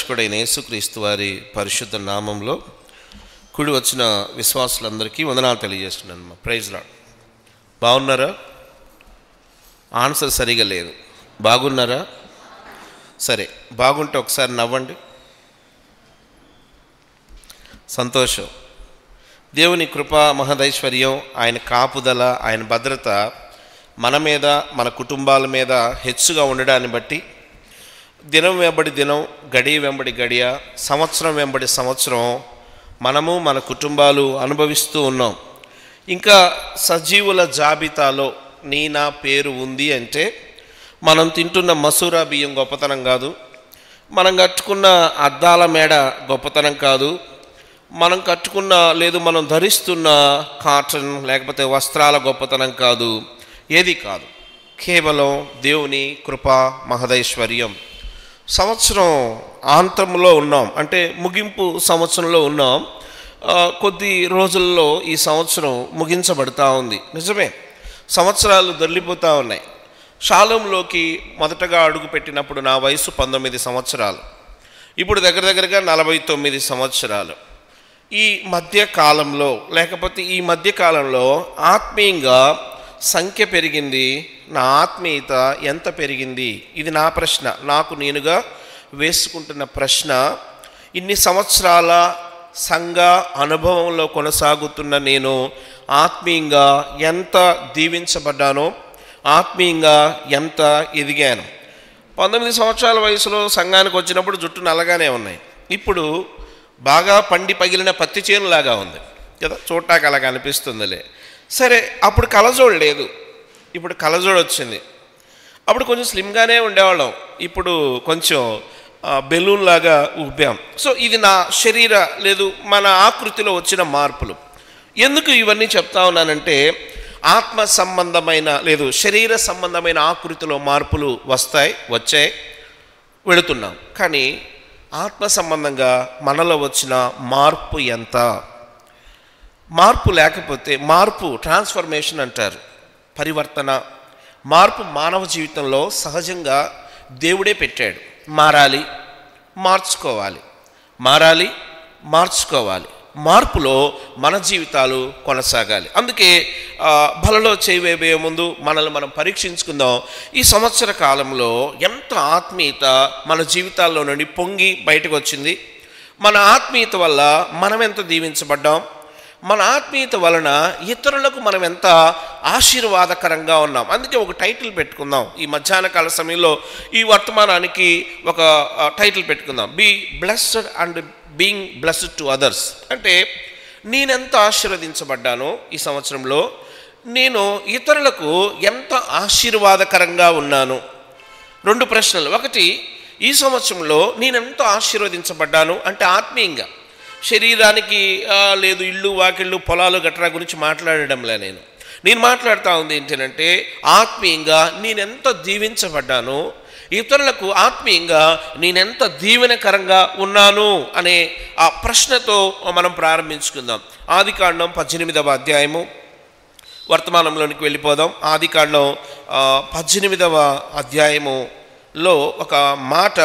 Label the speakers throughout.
Speaker 1: రక్షకుడైన యేసుక్రీస్తు వారి పరిశుద్ధ నామంలో కూడి వచ్చిన విశ్వాసులందరికీ వందనాలు తెలియజేస్తున్నాను. Praise lord. బాగున్నారా? ఆన్సర్ సరిగా లేదు. బాగున్నారా? సరే, బాగుంటే ఒకసారి నవ్వండి. సంతోషం. దేవుని కృప మహదైశ్వర్యం, ఆయన కాపుదల, ఆయన భద్రత మన మీద, మన కుటుంబాల మీద హెచ్చుగా ఉండడాన్ని బట్టి దినం వెంబడి దినం, గడియ వెంబడి గడియ, సంవత్సరం వెంబడి సంవత్సరం మనము మన కుటుంబాలు అనుభవిస్తూ ఉన్నాం. ఇంకా సజీవుల జాబితాలో నా పేరు ఉంది అంటే మనం తింటున్న మసూరా బియ్యం గొప్పతనం కాదు, మనం కట్టుకున్న అద్దాల మేడ గొప్పతనం కాదు, మనం కట్టుకున్న మనం ధరిస్తున్న కాటన్ లేకపోతే వస్త్రాల గొప్పతనం కాదు, ఏది కాదు. కేవలం దేవుని కృప మహదైశ్వర్యం. సంవత్సరం ఆంతంలో ఉన్నాం, అంటే ముగింపు సంవత్సరంలో ఉన్నాం. కొద్ది రోజుల్లో ఈ సంవత్సరం ముగించబడతా ఉంది. నిజమే, సంవత్సరాలు దొర్లిపోతూ ఉన్నాయి. షాలోంలోకి మొదటగా అడుగుపెట్టినప్పుడు నా వయసు 19 సంవత్సరాలు, ఇప్పుడు దగ్గరగా 49 సంవత్సరాలు. ఈ మధ్యకాలంలో ఈ మధ్యకాలంలో ఆత్మీయంగా సంఖ్య పెరిగింది. నా ఆత్మీయత ఎంత పెరిగింది? ఇది నా ప్రశ్న, నాకు నేనుగా వేసుకుంటున్న ప్రశ్న. ఇన్ని సంవత్సరాల సంఘ అనుభవంలో కొనసాగుతున్న నేను ఆత్మీయంగా ఎంత దీవించబడ్డానో, ఆత్మీయంగా ఎంత ఎదిగాను. 19 సంవత్సరాల వయసులో సంఘానికి వచ్చినప్పుడు జుట్టు నల్లగానే ఉన్నాయి, ఇప్పుడు బాగా పండి పగిలిన పత్తి చేనులాగా ఉంది కదా, చూడటానికి అలాగ అనిపిస్తుందిలే. సరే, అప్పుడు కలజోడు లేదు, ఇప్పుడు కలజోడు వచ్చింది. అప్పుడు కొంచెం స్లిమ్గానే ఉండేవాళ్ళం, ఇప్పుడు కొంచెం బెలూన్ లాగా ఉబ్బాం. సో ఇది నా శరీర మన ఆకృతిలో వచ్చిన మార్పులు. ఎందుకు ఇవన్నీ చెప్తా ఉన్నానంటే, ఆత్మ సంబంధమైన శరీర సంబంధమైన ఆకృతిలో మార్పులు వచ్చాయి, వెళుతున్నాం. కానీ ఆత్మ సంబంధంగా మనలో వచ్చిన మార్పు ఎంత? మార్పు లేకపోతే, ట్రాన్స్ఫర్మేషన్ అంటారు, పరివర్తన, మార్పు మానవ జీవితంలో సహజంగా దేవుడే పెట్టాడు. మారాలి, మార్చుకోవాలి. మార్పులో మన జీవితాలు కొనసాగాలి. అందుకే బలలో చేయబోయే ముందు మనల్ని మనం పరీక్షించుకుందాం. ఈ సంవత్సర కాలంలో ఎంత ఆత్మీయత మన జీవితాల్లో నుండి పొంగి బయటకు వచ్చింది? మన ఆత్మీయత వల్ల మనం ఎంత దీవించబడ్డాం? మన ఆత్మీయత వలన ఇతరులకు మనం ఎంత ఆశీర్వాదకరంగా ఉన్నాం? అందుకే ఒక టైటిల్ పెట్టుకుందాం. ఈ మధ్యాహ్న కాల సమయంలో ఈ వర్తమానానికి ఒక టైటిల్ పెట్టుకుందాం, be blessed and being blessed to others. అంటే నేనెంత ఆశీర్వదించబడ్డానో ఈ సంవత్సరంలో, నేను ఇతరులకు ఎంత ఆశీర్వాదకరంగా ఉన్నాను. 2 ప్రశ్నలు. ఒకటి, ఈ సంవత్సరంలో నేనెంత ఆశీర్వదించబడ్డాను అంటే ఆత్మీయంగా, శరీరానికి ఇళ్ళు వాకిళ్ళు పొలాలు గట్రా గురించి మాట్లాడడంలే. నేను మాట్లాడుతూ ఉంది ఏంటంటే, ఆత్మీయంగా నేనెంత దీవించబడ్డాను, ఇతరులకు ఆత్మీయంగా నేనెంత దీవెనకరంగా ఉన్నాను అనే ఆ ప్రశ్నతో మనం ప్రారంభించుకుందాం. ఆదికాండం 18వ అధ్యాయము, వర్తమానంలోనికి వెళ్ళిపోదాం. ఆదికాండం 18వ అధ్యాయములో ఒక మాట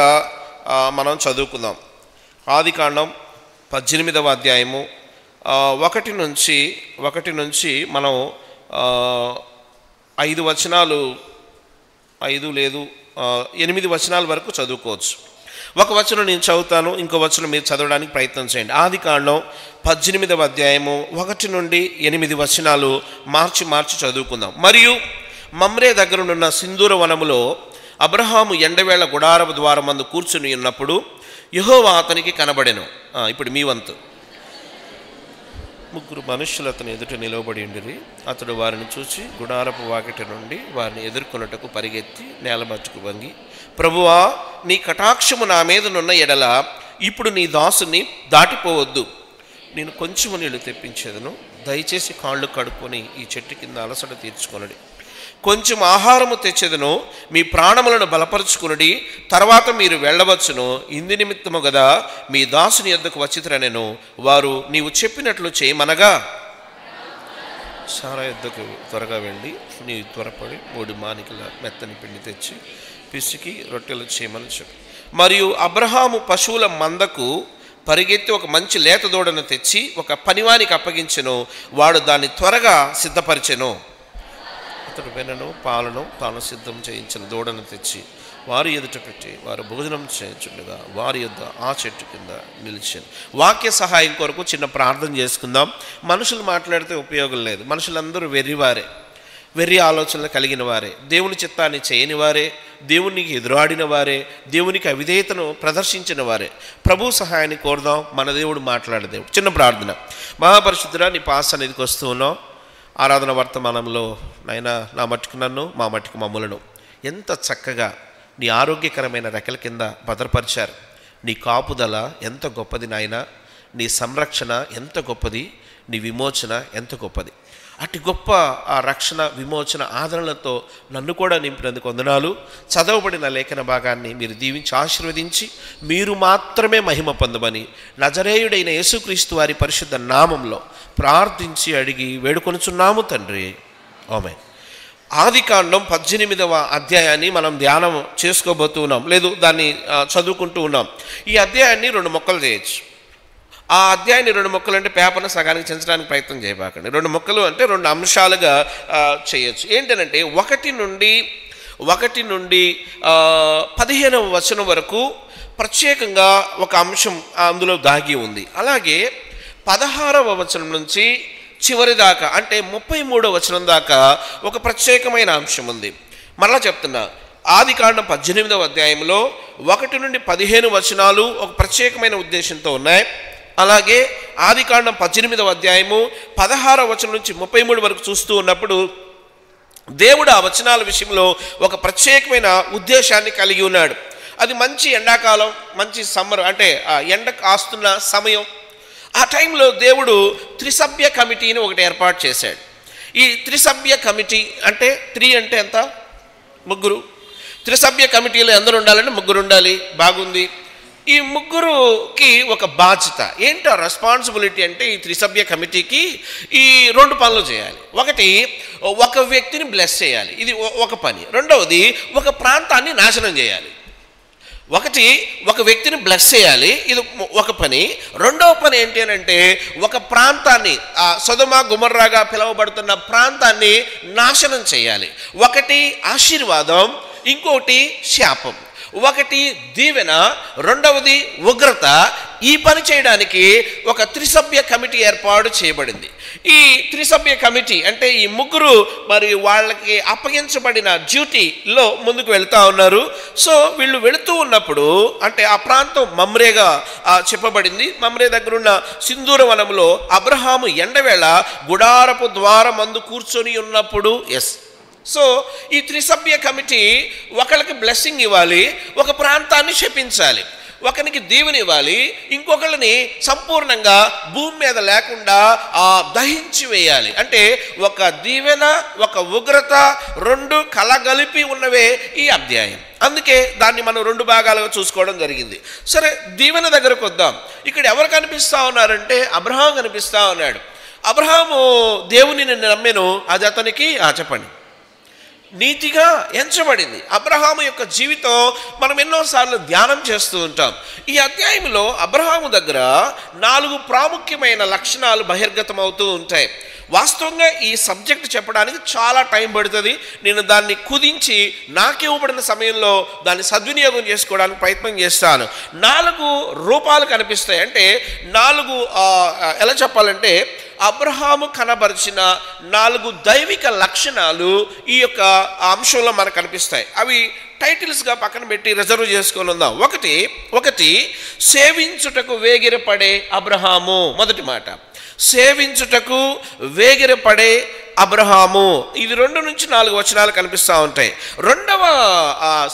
Speaker 1: మనం చదువుకుందాం. ఆదికాండం 18వ అధ్యాయము 1 నుంచి మనం 8 వచనాల వరకు చదువుకోవచ్చు. ఒక వచనం నేను చదువుతాను, ఇంకో వచనం మీరు చదవడానికి ప్రయత్నం చేయండి. ఆదికాండం 18వ అధ్యాయము 1 నుండి 8 వచనాలు మార్చి చదువుకుందాం. మరియు మమ్రే దగ్గరనున్న సింధూర వనములో అబ్రహాము ఎండవేళ గుడారపు ద్వారమందు కూర్చుని ఉన్నప్పుడు యెహోవా అతనికి కనబడెను. ఇప్పుడు మీ వంతు. 3 మనుష్యులు అతని ఎదుట నిలవబడి ఉండిరి. అతడు వారిని చూచి గుడారపు వాకిట నుండి వారిని ఎదుర్కొనుటకు పరిగెత్తి నేల మట్టుకు వంగి, ప్రభువా, నీ కటాక్షము నా మీదనున్న ఎడల ఇప్పుడు నీ దాసుని దాటిపోవద్దు. నేను కొంచెము నీళ్లు తెప్పించేదను, దయచేసి కాళ్ళు కడుక్కొని ఈ చెట్టు కింద అలసట తీర్చుకొనుడి. కొంచెం ఆహారము తెచ్చేదను, మీ ప్రాణములను బలపరుచుకునుడి, తర్వాత మీరు వెళ్ళవచ్చును. ఇందు నిమిత్తము గదా మీ దాసుని యొద్దకు వచ్చితిరనెను. వారు నీవు చెప్పినట్లు చేయమనగా, సారా యొద్దకు త్వరగా వెళ్ళి నీవు త్వరపడి 3 మానికల మెత్తని పిండి తెచ్చి పిసికి రొట్టెలు చేయమని చెప్పి మరియు అబ్రహాము పశువుల మందకు పరిగెత్తి ఒక మంచి లేత దూడను తెచ్చి ఒక పనివానికి అప్పగించెను. వాడు దాన్ని త్వరగా సిద్ధపరిచెను. అతడు వెన్నను పాలను తాను సిద్ధం చేయించిన దూడను తెచ్చి వారి ఎదుట పెట్టి వారు భోజనం చేయించుండగా వారి యొద్ద ఆ చెట్టు కింద నిలిచాను. వాక్య సహాయం కొరకు చిన్న ప్రార్థన చేసుకుందాం. మనుషులు మాట్లాడితే ఉపయోగం లేదు. మనుషులందరూ వెర్రివారే, వెర్రి ఆలోచనలు కలిగిన వారే, దేవుని చిత్తాన్ని చేయని వారే, దేవునికి ఎదురాడిన వారే, దేవునికి అవిధేయతను ప్రదర్శించిన వారే. ప్రభు సహాయాన్ని కోరుదాం. మన దేవుడు మాట్లాడే దేవుడు. చిన్న ప్రార్థన. మహాపరిశుద్ధుడా, నీ పాస్ అనేదికి వస్తూ ఉన్నాం. ఆరాధన వర్తమానంలో నాయనా, నా మట్టుకు నన్ను, మా మట్టుకు మమ్ములను ఎంత చక్కగా నీ ఆరోగ్యకరమైన రెక్కల కింద భద్రపరిచారు. నీ కాపుదల ఎంత గొప్పది నాయనా, నీ సంరక్షణ ఎంత గొప్పది, నీ విమోచన ఎంత గొప్పది. అటు గొప్ప ఆ రక్షణ, విమోచన, ఆదరణలతో నన్ను కూడా నింపినందుకు వందనాలు. చదవబడిన లేఖన భాగాన్ని మీరు దీవించి ఆశీర్వదించి మీరు మాత్రమే మహిమ పొందమని నజరేయుడైన యేసుక్రీస్తు వారి పరిశుద్ధ నామంలో ప్రార్థించి అడిగి వేడుకొనుచున్నాము తండ్రి. ఆమేన్. ఆదికాండం 18వ అధ్యాయాన్ని మనం ధ్యానం చేసుకోబోతున్నాం, లేదు దాన్ని చదువుకుంటూ ఉన్నాం. ఈ అధ్యాయాన్ని 2 ముక్కలు చేయొచ్చు. ఆ అధ్యాయాన్ని 2 ముక్కలు అంటే పేపర్ను సగానికి చెంచడానికి ప్రయత్నం చేయబాకండి. 2 ముక్కలు అంటే 2 అంశాలుగా చేయొచ్చు. ఏంటంటే 1 నుండి 15వ వచనం వరకు ప్రత్యేకంగా ఒక అంశం అందులో దాగి ఉంది. అలాగే 16వ వచనం నుంచి చివరి దాకా అంటే 33వ వచనం దాకా ఒక ప్రత్యేకమైన అంశం ఉంది. మరలా చెప్తున్నా, ఆదికాండం 18వ అధ్యాయంలో 1 నుండి 15 వచనాలు ఒక ప్రత్యేకమైన ఉద్దేశంతో ఉన్నాయి. అలాగే ఆదికాండం 18వ అధ్యాయము 16వ వచనం నుంచి 33 వరకు చూస్తూ ఉన్నప్పుడు దేవుడు ఆ వచనాల విషయంలో ఒక ప్రత్యేకమైన ఉద్దేశాన్ని కలిగి ఉన్నాడు. అది మంచి ఎండాకాలం, మంచి సమ్మర్, అంటే ఆ ఎండ కాస్తున్న సమయం. ఆ టైంలో దేవుడు త్రిసభ్య కమిటీని ఒకటి ఏర్పాటు చేశాడు. ఈ త్రిసభ్య కమిటీ అంటే 3 అంటే ఎంత? 3. త్రిసభ్య కమిటీలో ఎందరు ఉండాలంటే 3 ఉండాలి. బాగుంది. ఈ 3కి ఒక బాధ్యత ఏంటో రెస్పాన్సిబిలిటీ అంటే ఈ త్రిసభ్య కమిటీకి ఈ 2 పనులు చేయాలి. ఒకటి, ఒక వ్యక్తిని బ్లెస్ చేయాలి, ఇది ఒక పని. రెండవది, ఒక ప్రాంతాన్ని నాశనం చేయాలి. ఒక వ్యక్తిని బ్లెస్ చేయాలి, ఇది ఒక పని. రెండవ పని ఏంటి అని అంటే ఒక ప్రాంతాన్ని, సొదొమ గొమొర్రాగా పిలువబడుతున్న ప్రాంతాన్ని నాశనం చేయాలి. ఒకటి ఆశీర్వాదం, ఇంకోటి శాపం. ఒకటి దీవెన, రెండవది ఉగ్రత. ఈ పని చేయడానికి ఒక త్రిసభ్య కమిటీ ఏర్పాటు చేయబడింది. ఈ త్రిసభ్య కమిటీ అంటే ఈ 3 మరి వాళ్ళకి అప్పగించబడిన డ్యూటీలో ముందుకు వెళ్తూ ఉన్నారు. సో వీళ్ళు వెళుతూ ఉన్నప్పుడు అంటే ఆ ప్రాంతం మమ్రేగా చెప్పబడింది. మమ్రే దగ్గర ఉన్న సింధూర వనంలో అబ్రహాము ఎండవేళ గుడారపు ద్వారమందు కూర్చొని ఉన్నప్పుడు సో ఈ త్రిసభ్య కమిటీ ఒకళ్ళకి బ్లెస్సింగ్ ఇవ్వాలి, ఒక ప్రాంతాన్ని శపించాలి. ఒకరికి దీవెన ఇవ్వాలి, ఇంకొకళ్ళని సంపూర్ణంగా భూమి మీద లేకుండా దహించి వేయాలి. అంటే ఒక దీవెన, ఒక ఉగ్రత, 2 కలగలిపి ఉన్నవే ఈ అధ్యాయం. అందుకే దాన్ని మనం 2 భాగాలుగా చూసుకోవడం జరిగింది. సరే, దీవెన దగ్గరకు వద్దాం. ఇక్కడ ఎవరు కనిపిస్తూ ఉన్నారంటే అబ్రహాం కనిపిస్తూ ఉన్నాడు. అబ్రహాము దేవుని నమ్మెను, అది అతనికి చెప్పండి నీతిగా ఎంచబడింది. అబ్రహాము యొక్క జీవితం మనం ఎన్నోసార్లు ధ్యానం చేస్తూ ఉంటాం. ఈ అధ్యాయంలో అబ్రహాము దగ్గర 4 ప్రాముఖ్యమైన లక్షణాలు బహిర్గతం అవుతూ ఉంటాయి. వాస్తవంగా ఈ సబ్జెక్ట్ చెప్పడానికి చాలా టైం పడుతుంది. నేను దాన్ని కుదించి నాకు ఇవ్వబడిన సమయంలో దాన్ని సద్వినియోగం చేసుకోవడానికి ప్రయత్నం చేస్తాను. 4 రూపాలు కనిపిస్తాయి. అంటే 4 ఎలా చెప్పాలంటే అబ్రహాము కనబరిచిన 4 దైవిక లక్షణాలు ఈ యొక్క అంశంలో మనకు కనిపిస్తాయి. అవి టైటిల్స్గా పక్కన పెట్టి రిజర్వ్ చేసుకొని ఉందాం. ఒకటి సేవించుటకు వేగిరపడే అబ్రహాము. మొదటి మాట, సేవించుటకు వేగిరపడే అబ్రహాము. ఇది 2 నుంచి 4 వచనాలు కనిపిస్తూ ఉంటాయి. రెండవ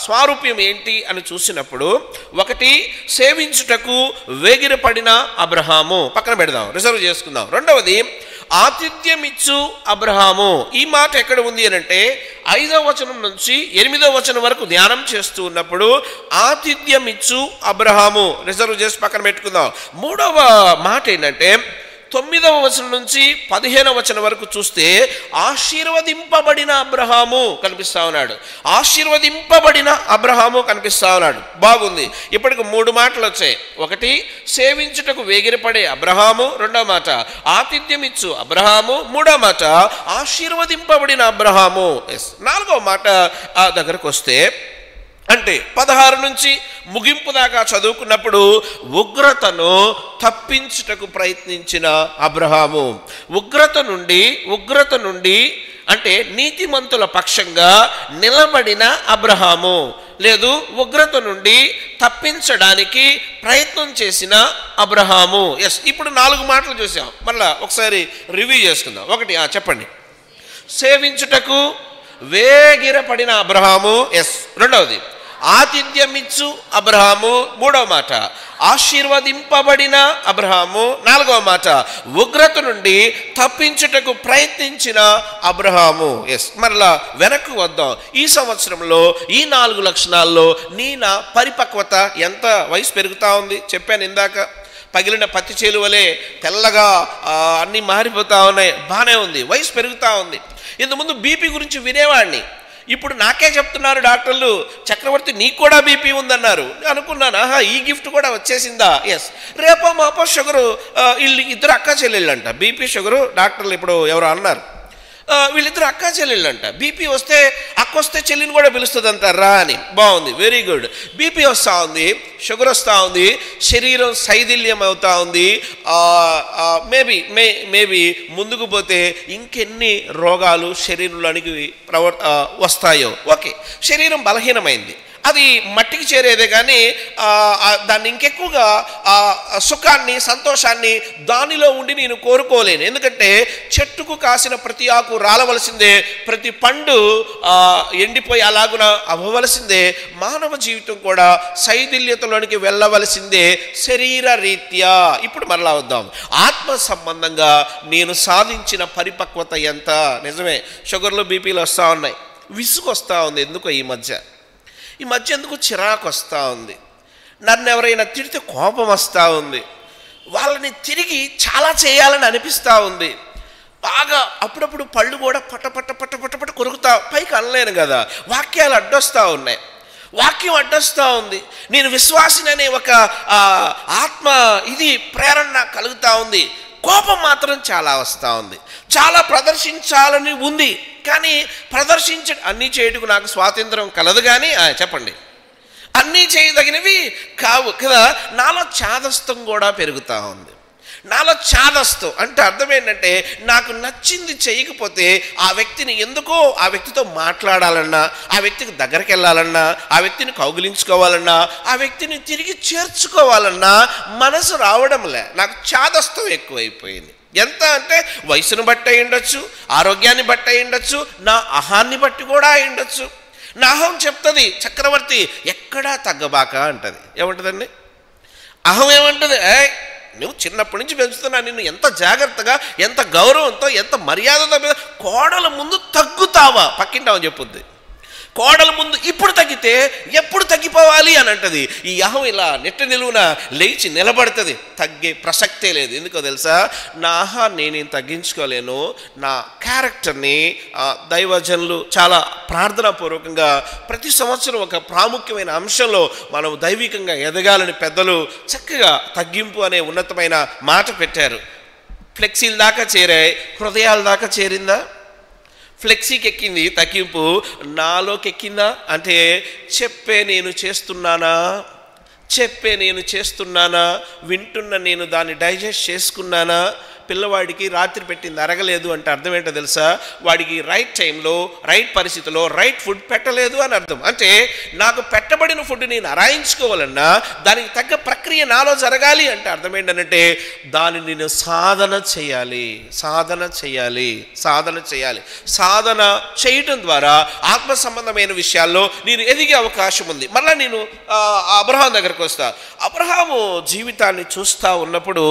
Speaker 1: స్వారూప్యం ఏంటి అని చూసినప్పుడు, ఒకటి సేవించుటకు వేగిరపడిన అబ్రహాము, పక్కన పెడదాం, రిజర్వ్ చేసుకుందాం. రెండవది ఆతిథ్యమిచ్చు అబ్రహాము. ఈ మాట ఎక్కడ ఉంది అని అంటే 5వ వచనం నుంచి 8వ వచనం వరకు ధ్యానం చేస్తూ ఉన్నప్పుడు ఆతిథ్యమిచ్చు అబ్రహాము రిజర్వ్ చేసి పక్కన పెట్టుకుందాం. మూడవ మాట ఏంటంటే 9వ వచనం నుంచి 15వ వచనం వరకు చూస్తే ఆశీర్వదింపబడిన అబ్రహాము కనిపిస్తా ఉన్నాడు. ఆశీర్వదింపబడిన అబ్రహాము కనిపిస్తా ఉన్నాడు. బాగుంది. ఇప్పటికి 3 మాటలు వచ్చాయి. ఒకటి సేవించుటకు వేగిరపడే అబ్రహాము, రెండవ మాట ఆతిథ్యం ఇచ్చు అబ్రహాము, మూడవ మాట ఆశీర్వదింపబడిన అబ్రహాము. నాలుగవ మాట దగ్గరకు వస్తే అంటే 16 నుంచి ముగింపు దాకా చదువుకున్నప్పుడు ఉగ్రతను తప్పించుటకు ప్రయత్నించిన అబ్రహాము, ఉగ్రత నుండి అంటే నీతిమంతుల పక్షంగా నిలబడిన అబ్రహాము, లేదు ఉగ్రత నుండి తప్పించడానికి ప్రయత్నం చేసిన అబ్రహాము. ఇప్పుడు 4 మాటలు చూసాం. మళ్ళా ఒకసారి రివ్యూ చేసుకుందాం. ఒకటి చెప్పండి. సేవించుటకు వేగిరపడిన అబ్రహాము, రెండవది ఆతిథ్యమిచ్చు అబ్రహాము, మూడవ మాట ఆశీర్వదింపబడిన అబ్రహాము, నాలుగవ మాట ఉగ్రత నుండి తప్పించుటకు ప్రయత్నించిన అబ్రహాము. మరలా వెనక్కు వద్దాం. ఈ సంవత్సరంలో ఈ 4 లక్షణాల్లో నా పరిపక్వత ఎంత వయసు పెరుగుతూ ఉంది? చెప్పాను ఇందాక, పగిలిన పత్తి చేలు వలె తెల్లగా అన్నీ మారిపోతూ ఉన్నాయి. బాగానే ఉంది, వయసు పెరుగుతూ ఉంది. ఇంతకుముందు బీపీ గురించి వినేవాడిని, ఇప్పుడు నాకే చెప్తున్నారు డాక్టర్లు, చక్రవర్తి నీకు కూడా బీపీ ఉందన్నారు. అనుకున్నాను, ఈ గిఫ్ట్ కూడా వచ్చేసిందా? రేపో మాపో షుగరు, వీళ్ళు 2 అక్క చెల్లెళ్ళంట, బీపీ షుగరు. డాక్టర్లు ఇప్పుడు ఎవరు అన్నారు, వీళ్ళిద్దరు అక్క చెల్లెళ్ళంట. బీపీ వస్తే అక్క వస్తే చెల్లిని కూడా పిలుస్తుంది అంటారా అని. బాగుంది, వెరీ గుడ్. బీపీ వస్తూ ఉంది, షుగర్ వస్తూ ఉంది, శరీరం శైథిల్యం అవుతూ ఉంది. మేబీ ముందుకు పోతే ఇంకెన్ని రోగాలు శరీరంలోనికి వస్తాయో. ఓకే, శరీరం బలహీనమైంది, అది మట్టికి చేరేదే కానీ దాన్ని ఇంకెక్కువగా సుఖాన్ని సంతోషాన్ని దానిలో ఉండి నేను కోరుకోలేను. ఎందుకంటే చెట్టుకు కాసిన ప్రతి ఆకు రాలవలసిందే, ప్రతి పండు ఎండిపోయి అలాగున అవ్వవలసిందే. మానవ జీవితం కూడా శైథిల్యతలోనికి వెళ్ళవలసిందే శరీర రీత్యా. ఇప్పుడు మరలా వద్దాం. ఆత్మ సంబంధంగా నేను సాధించిన పరిపక్వత ఎంత? నిజమే, షుగర్లు బీపీలు వస్తూ ఉన్నాయి, విసుగు వస్తూ ఉంది. ఎందుకో ఈ మధ్య ఎందుకు చిరాకు వస్తూ ఉంది, నన్ను ఎవరైనా తిడితే కోపం వస్తూ ఉంది, వాళ్ళని తిరిగి చాలా చేయాలని అనిపిస్తూ ఉంది. బాగా అప్పుడప్పుడు పళ్ళు కూడా పట్ట కొరుకుతా, పైకి అనలేను కదా, వాక్యాలు అడ్డొస్తూ ఉన్నాయి, వాక్యం అడ్డొస్తూ ఉంది. నేను విశ్వాసిననే ఒక ఆత్మ ఇది ప్రేరణ కలుగుతూ ఉంది. కోపం మాత్రం చాలా వస్తూ ఉంది. చాలా ప్రదర్శించాలని ఉంది, కానీ అన్నీ చేయటకు నాకు స్వాతంత్రం కలదు. కానీ చెప్పండి, అన్నీ చేయదగినవి కావు కదా. నాలో చాదస్తం కూడా పెరుగుతూ ఉంది. నాలో చాదస్తం అంటే అర్థం ఏంటంటే, నాకు నచ్చింది చేయకపోతే ఆ వ్యక్తిని ఎందుకో ఆ వ్యక్తితో మాట్లాడాలన్నా, ఆ వ్యక్తికి దగ్గరికి వెళ్ళాలన్నా, ఆ వ్యక్తిని కౌగిలించుకోవాలన్నా, ఆ వ్యక్తిని తిరిగి చేర్చుకోవాలన్నా మనసు రావడంలే. నాకు చాదస్తం ఎక్కువైపోయింది. ఎంత అంటే వయసును బట్టి అయి ఉండొచ్చు, ఆరోగ్యాన్ని బట్టి అయి ఉండొచ్చు, నా అహాన్ని బట్టి కూడా అయి ఉండొచ్చు. నా అహం చెప్తుంది, చక్రవర్తి ఎక్కడా తగ్గబాక అంటది. ఏమంటుందండి అహం? ఏమంటుంది? నువ్వు చిన్నప్పటి నుంచి పెంచుతున్నా, నిన్ను ఎంత జాగ్రత్తగా, ఎంత గౌరవంతో, ఎంత మర్యాదతో కోడల ముందు తగ్గుతావా? పక్కింటావని చెప్పుద్ది. కోడల ముందు ఇప్పుడు తగ్గితే ఎప్పుడు తగ్గిపోవాలి అని అంటది. ఈ అహం ఇలా నెట్ట నిలువున లేచి నిలబడుతుంది, తగ్గే ప్రసక్తే లేదు. ఎందుకో తెలుసా? నా అహాన్ని నేను తగ్గించుకోలేను. నా క్యారెక్టర్ని దైవజనులు చాలా ప్రార్థనాపూర్వకంగా ప్రతి సంవత్సరం ఒక ప్రాముఖ్యమైన అంశంలో మనం దైవికంగా ఎదగాలని పెద్దలు చక్కగా తగ్గింపు అనే ఉన్నతమైన మాట పెట్టారు. ఫ్లెక్సీల దాకా చేరాయి, హృదయాల దాకా చేరిందా? ఫ్లెక్సీకి ఎక్కింది తగ్గింపు, నాలోకి ఎక్కిందా అంటే చెప్పే నేను చేస్తున్నానా, వింటున్న నేను దాన్ని డైజెస్ట్ చేసుకున్నానా? పిల్లవాడికి రాత్రి పెట్టింది అరగలేదు అంటే అర్థం ఏంటో తెలుసా? వాడికి రైట్ టైంలో, రైట్ పరిస్థితిలో రైట్ ఫుడ్ పెట్టలేదు అని అర్థం. అంటే నాకు పెట్టబడిన ఫుడ్ నేను అరాయించుకోవాలన్నా దానికి తగ్గ ప్రక్రియ నాలో జరగాలి అంటే అర్థం ఏంటంటే దాన్ని నేను సాధన చేయాలి. సాధన చేయటం ద్వారా ఆత్మ సంబంధమైన విషయాల్లో నేను ఎదిగే అవకాశం ఉంది. మళ్ళీ నేను అబ్రహాం దగ్గరకు వస్తా. అబ్రహాము జీవితాన్ని చూస్తూ ఉన్నప్పుడు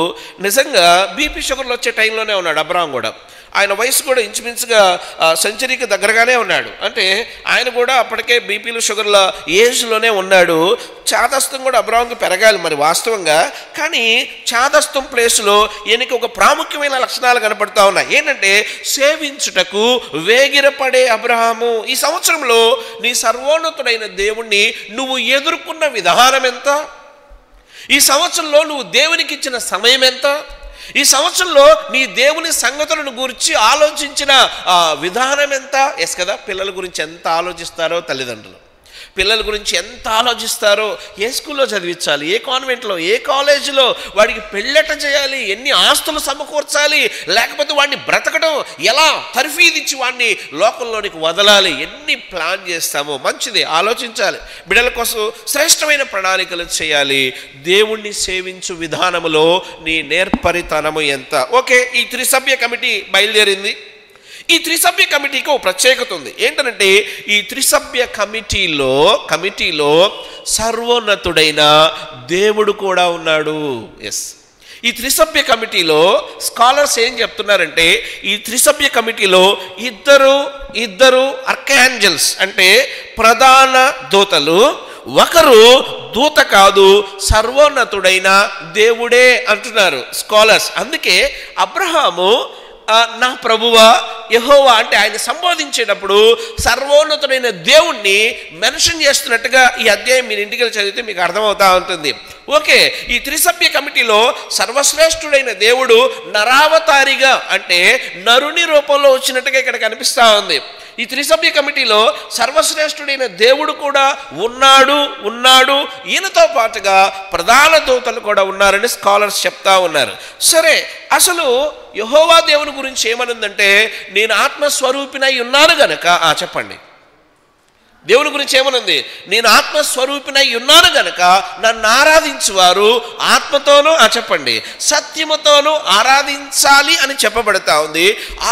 Speaker 1: నిజంగా బీపీ షుగర్లు వచ్చే టైంలోనే ఉన్నాడు అబ్రహాం కూడా. ఆయన వయసు కూడా ఇంచుమించుగా సెంచరీకి దగ్గరగానే ఉన్నాడు. అంటే ఆయన కూడా అప్పటికే బీపీలు షుగర్ల ఏజ్లోనే ఉన్నాడు. చాదస్తం కూడా అబ్రహాంకి పెరగాలి మరి వాస్తవంగా. కానీ చాదస్తం ప్లేస్లో ఈయనకి ఒక ప్రాముఖ్యమైన లక్షణాలు కనపడతా ఉన్నాయి. ఏంటంటే సేవించుటకు వేగిరపడే అబ్రహాము. ఈ సంవత్సరంలో నీ సర్వోన్నతుడైన దేవుణ్ణి నువ్వు ఎదుర్కొన్న విధానం ఎంత? ఈ సంవత్సరంలో నువ్వు దేవునికి ఇచ్చిన సమయం ఎంత? ఈ సంవత్సరంలో నీ దేవుని సంగతులను గురించి ఆలోచించిన విధానం ఎంత? ఎస్ కదా, పిల్లల గురించి ఎంత ఆలోచిస్తారో తల్లిదండ్రులు, పిల్లల గురించి ఎంత ఆలోచిస్తారో, ఏ స్కూల్లో చదివించాలి, ఏ కాన్వెంట్లో, ఏ కాలేజీలో, వాడికి పెళ్ళెట చేయాలి, ఎన్ని ఆస్తులు సమకూర్చాలి, లేకపోతే వాడిని బ్రతకడం ఎలా తర్ఫీదిచ్చి వాడిని లోకంలోనికి వదలాలి, ఎన్ని ప్లాన్ చేస్తామో. మంచిది, ఆలోచించాలి. బిడ్డల కోసం శ్రేష్టమైన ప్రణాళికలు చేయాలి. దేవుణ్ణి సేవించు విధానములో నీ నేర్పరితనము ఎంత? ఓకే, ఈ త్రిసభ్య కమిటీ బయలుదేరింది. ఈ త్రిసభ్య కమిటీకి ఒక ప్రత్యేకత ఉంది. ఏంటంటే ఈ త్రిసభ్య కమిటీలో సర్వోన్నతుడైన దేవుడు కూడా ఉన్నాడు. ఎస్, ఈ త్రిసభ్య కమిటీలో స్కాలర్స్ ఏం చెప్తున్నారంటే, ఈ త్రిసభ్య కమిటీలో ఇద్దరు ఆర్కాంజెల్స్ అంటే ప్రధాన దూతలు, ఒకరు దూత కాదు, సర్వోన్నతుడైన దేవుడే అంటున్నారు స్కాలర్స్. అందుకే అబ్రహాము నా ప్రభువా యెహోవా అంటే ఆయన సంబోధించేటప్పుడు సర్వోన్నతుడైన దేవుణ్ణి మెన్షన్ చేస్తున్నట్టుగా ఈ అధ్యాయం మీరు ఇంటికి చదివితే మీకు అర్థమవుతా ఉంటుంది. ఓకే, ఈ త్రిసభ్య కమిటీలో సర్వశ్రేష్ఠుడైన దేవుడు నరావతారిగా అంటే నరుని రూపంలో వచ్చినట్టుగా ఇక్కడ కనిపిస్తూ ఉంది. ఈ త్రిసభ్య కమిటీలో సర్వశ్రేష్ఠుడైన దేవుడు కూడా ఉన్నాడు. ఈయనతో పాటుగా ప్రధాన దూతలు కూడా ఉన్నారని స్కాలర్స్ చెప్తా ఉన్నారు. సరే, అసలు యెహోవా దేవుని గురించి ఏమనుందంటే, నేను ఆత్మస్వరూపినై ఉన్నాను గనక, చెప్పండి, దేవుని గురించి ఏమనుంది? నేను ఆత్మస్వరూపినై ఉన్నాను గనక నన్ను ఆరాధించువారు ఆత్మతోనూ చెప్పండి సత్యముతోనూ ఆరాధించాలి అని చెప్పబడతా ఉంది.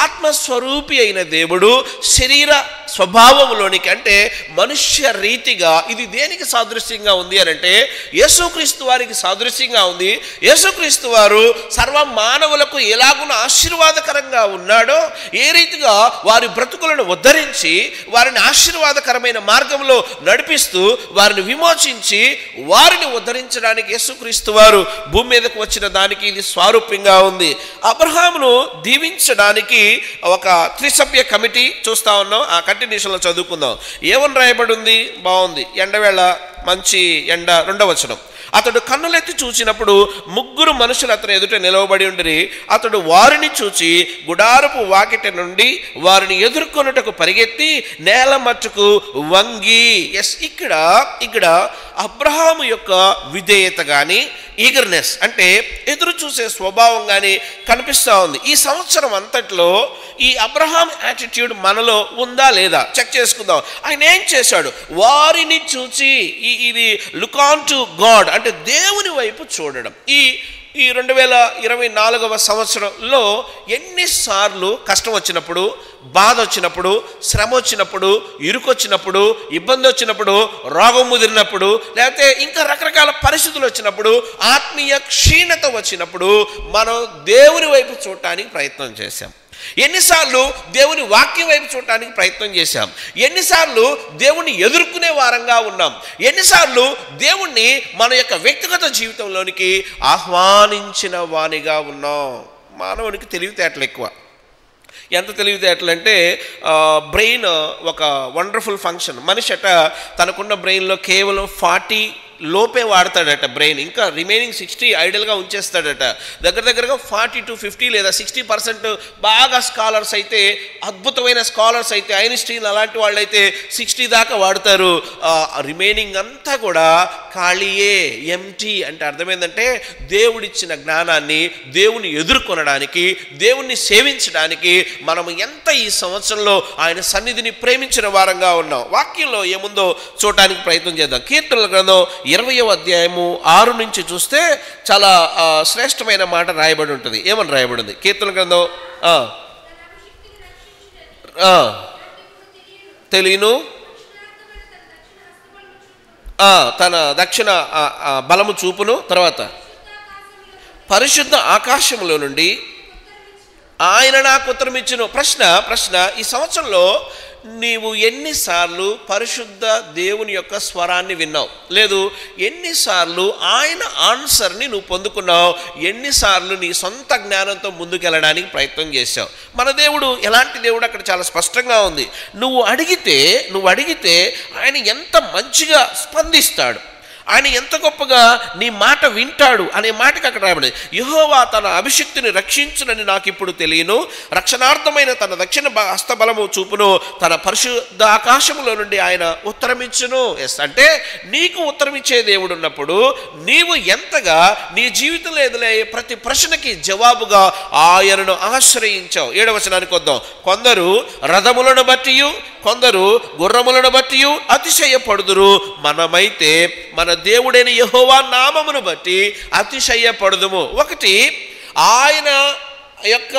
Speaker 1: ఆత్మస్వరూపి అయిన దేవుడు శరీర స్వభావంలోనికి అంటే మనుష్య రీతిగా ఇది దేనికి సాదృశ్యంగా ఉంది అని అంటే యేసుక్రీస్తు వారికి సాదృశ్యంగా ఉంది. యేసుక్రీస్తు వారు సర్వ మానవులకు ఎలాగున ఆశీర్వాదకరంగా ఉన్నాడో, ఏ రీతిగా వారి బ్రతుకులను ఉద్ధరించి వారిని ఆశీర్వాదకరమైన మార్గంలో నడిపిస్తూ వారిని విమోచించి వారిని ఉద్ధరించడానికి యేసుక్రీస్తు వారు భూమి మీదకు వచ్చిన దానికి ఇది స్వారూప్యంగా ఉంది. అబ్రహామును దీవించడానికి ఒక త్రిసభ్య కమిటీ చూస్తా ఉన్నాం. ఆ కంటిన్యూషన్లో చదువుకుందాం. ఏమని రాయబడి ఉంది? బాగుంది. ఎండవేళ మంచి ఎండ, 2వ వచనం. అతడు కన్నులెత్తి చూచినప్పుడు 3 మనుషులు అతని ఎదుట నిలవబడి ఉండిరి. అతడు వారిని చూచి గుడారపు వాకిట నుండి వారిని ఎదుర్కొనుటకు పరిగెత్తి నేల మట్టుకు వంగి. ఎస్, ఇక్కడ అబ్రహాము యొక్క విధేయత కానీ ఈగర్నెస్ అంటే ఎదురు చూసే స్వభావం కానీ కనిపిస్తూ ఉంది. ఈ సంవత్సరం అంతట్లో ఈ అబ్రహాం యాటిట్యూడ్ మనలో ఉందా లేదా చెక్ చేసుకుందాం. ఆయన ఏం చేశాడు? వారిని చూచి, ఇది లుక్ ఆన్ టు గాడ్ అంటే దేవుని వైపు చూడడం. ఈ 2024వ సంవత్సరంలో ఎన్నిసార్లు కష్టం వచ్చినప్పుడు, బాధ వచ్చినప్పుడు, శ్రమ వచ్చినప్పుడు, ఇరుకొచ్చినప్పుడు, ఇబ్బంది వచ్చినప్పుడు, రోగం ముదిరినప్పుడు, లేకపోతే ఇంకా రకరకాల పరిస్థితులు వచ్చినప్పుడు, ఆత్మీయ క్షీణత వచ్చినప్పుడు మనం దేవుని వైపు చూడటానికి ప్రయత్నం చేశాం. ఎన్నిసార్లు దేవుని వాక్యం వైపు చూడటానికి ప్రయత్నం చేశాం. ఎన్నిసార్లు దేవుణ్ణి ఎదుర్కొనే వారంగా ఉన్నాం. ఎన్నిసార్లు దేవుణ్ణి మన యొక్క వ్యక్తిగత జీవితంలోనికి ఆహ్వానించిన వానిగా ఉన్నాం. మానవునికి తెలివితేటలు ఎక్కువ. ఎంత తెలివితేటలు అంటే బ్రెయిన్ ఒక వండర్ఫుల్ ఫంక్షన్. మనిషి తనకున్న బ్రెయిన్లో కేవలం 40 లోపే వాడతాడట బ్రెయిన్. ఇంకా రిమైనింగ్ 60 ఐడల్గా ఉంచేస్తాడట. దగ్గరగా 40 to 50 లేదా 60% బాగా స్కాలర్స్ అయితే, అద్భుతమైన స్కాలర్స్ అయితే, ఐన్స్టీన్ అలాంటి వాళ్ళు అయితే 60 దాకా వాడతారు. రిమైనింగ్ అంతా కూడా ఖాళీయే, ఎంటీ. అంటే అర్థమైందంటే దేవుడిచ్చిన జ్ఞానాన్ని దేవుని ఎదుర్కొనడానికి, దేవుణ్ణి సేవించడానికి మనం ఎంత ఈ సంవత్సరంలో ఆయన సన్నిధిని ప్రేమించిన వారంగా ఉన్నాం. వాక్యంలో ఏముందో చూడటానికి ప్రయత్నం చేద్దాం. కీర్తనల గ్రంథం 20వ అధ్యాయము 6 నుంచి చూస్తే చాలా శ్రేష్టమైన మాట రాయబడి ఉంటుంది. ఏమని రాయబడి ఉంది? కీర్తన గ్రంథం తెలియను తన దక్షిణ బలము చూపును, తర్వాత పరిశుద్ధ ఆకాశంలో నుండి ఆయన నాకు ఉత్తరం ఇచ్చును. ప్రశ్న ఈ సంవత్సరంలో నీవు ఎన్నిసార్లు పరిశుద్ధ దేవుని యొక్క స్వరాన్ని విన్నావు? లేదు, ఎన్నిసార్లు ఆయన ఆన్సర్ని నువ్వు పొందుకున్నావు? ఎన్నిసార్లు నీ సొంత జ్ఞానంతో ముందుకెళ్ళడానికి ప్రయత్నం చేశావు? మన దేవుడు ఎలాంటి దేవుడు అక్కడ చాలా స్పష్టంగా ఉంది. నువ్వు అడిగితే ఆయన ఎంత మంచిగా స్పందిస్తాడు, ఆయన ఎంత గొప్పగా నీ మాట వింటాడు అనే మాటకి అక్కడ రాబడింది. యెహోవా తన అభిషిక్తుని రక్షించునని నాకు ఇప్పుడు తెలియను, రక్షణార్థమైన తన దక్షిణ హస్తబలము చూపును, తన పరిశుద్ధ ఆకాశములో నుండి ఆయన ఉత్తరమిచ్చును. అంటే నీకు ఉత్తరమిచ్చే దేవుడు ఉన్నప్పుడు నీవు ఎంతగా నీ జీవితంలో ఎదురయ్యే ప్రతి ప్రశ్నకి జవాబుగా ఆయనను ఆశ్రయించావు. 7వ వచనానికి వద్దాం. కొందరు రథములను బట్టియు కొందరు గుర్రములను బట్టియు అతిశయపడుదురు, మనమైతే మన దేవుడైన యెహోవా నామమును బట్టి అతిశయపడుదుము. ఒకటి, ఆయన యొక్క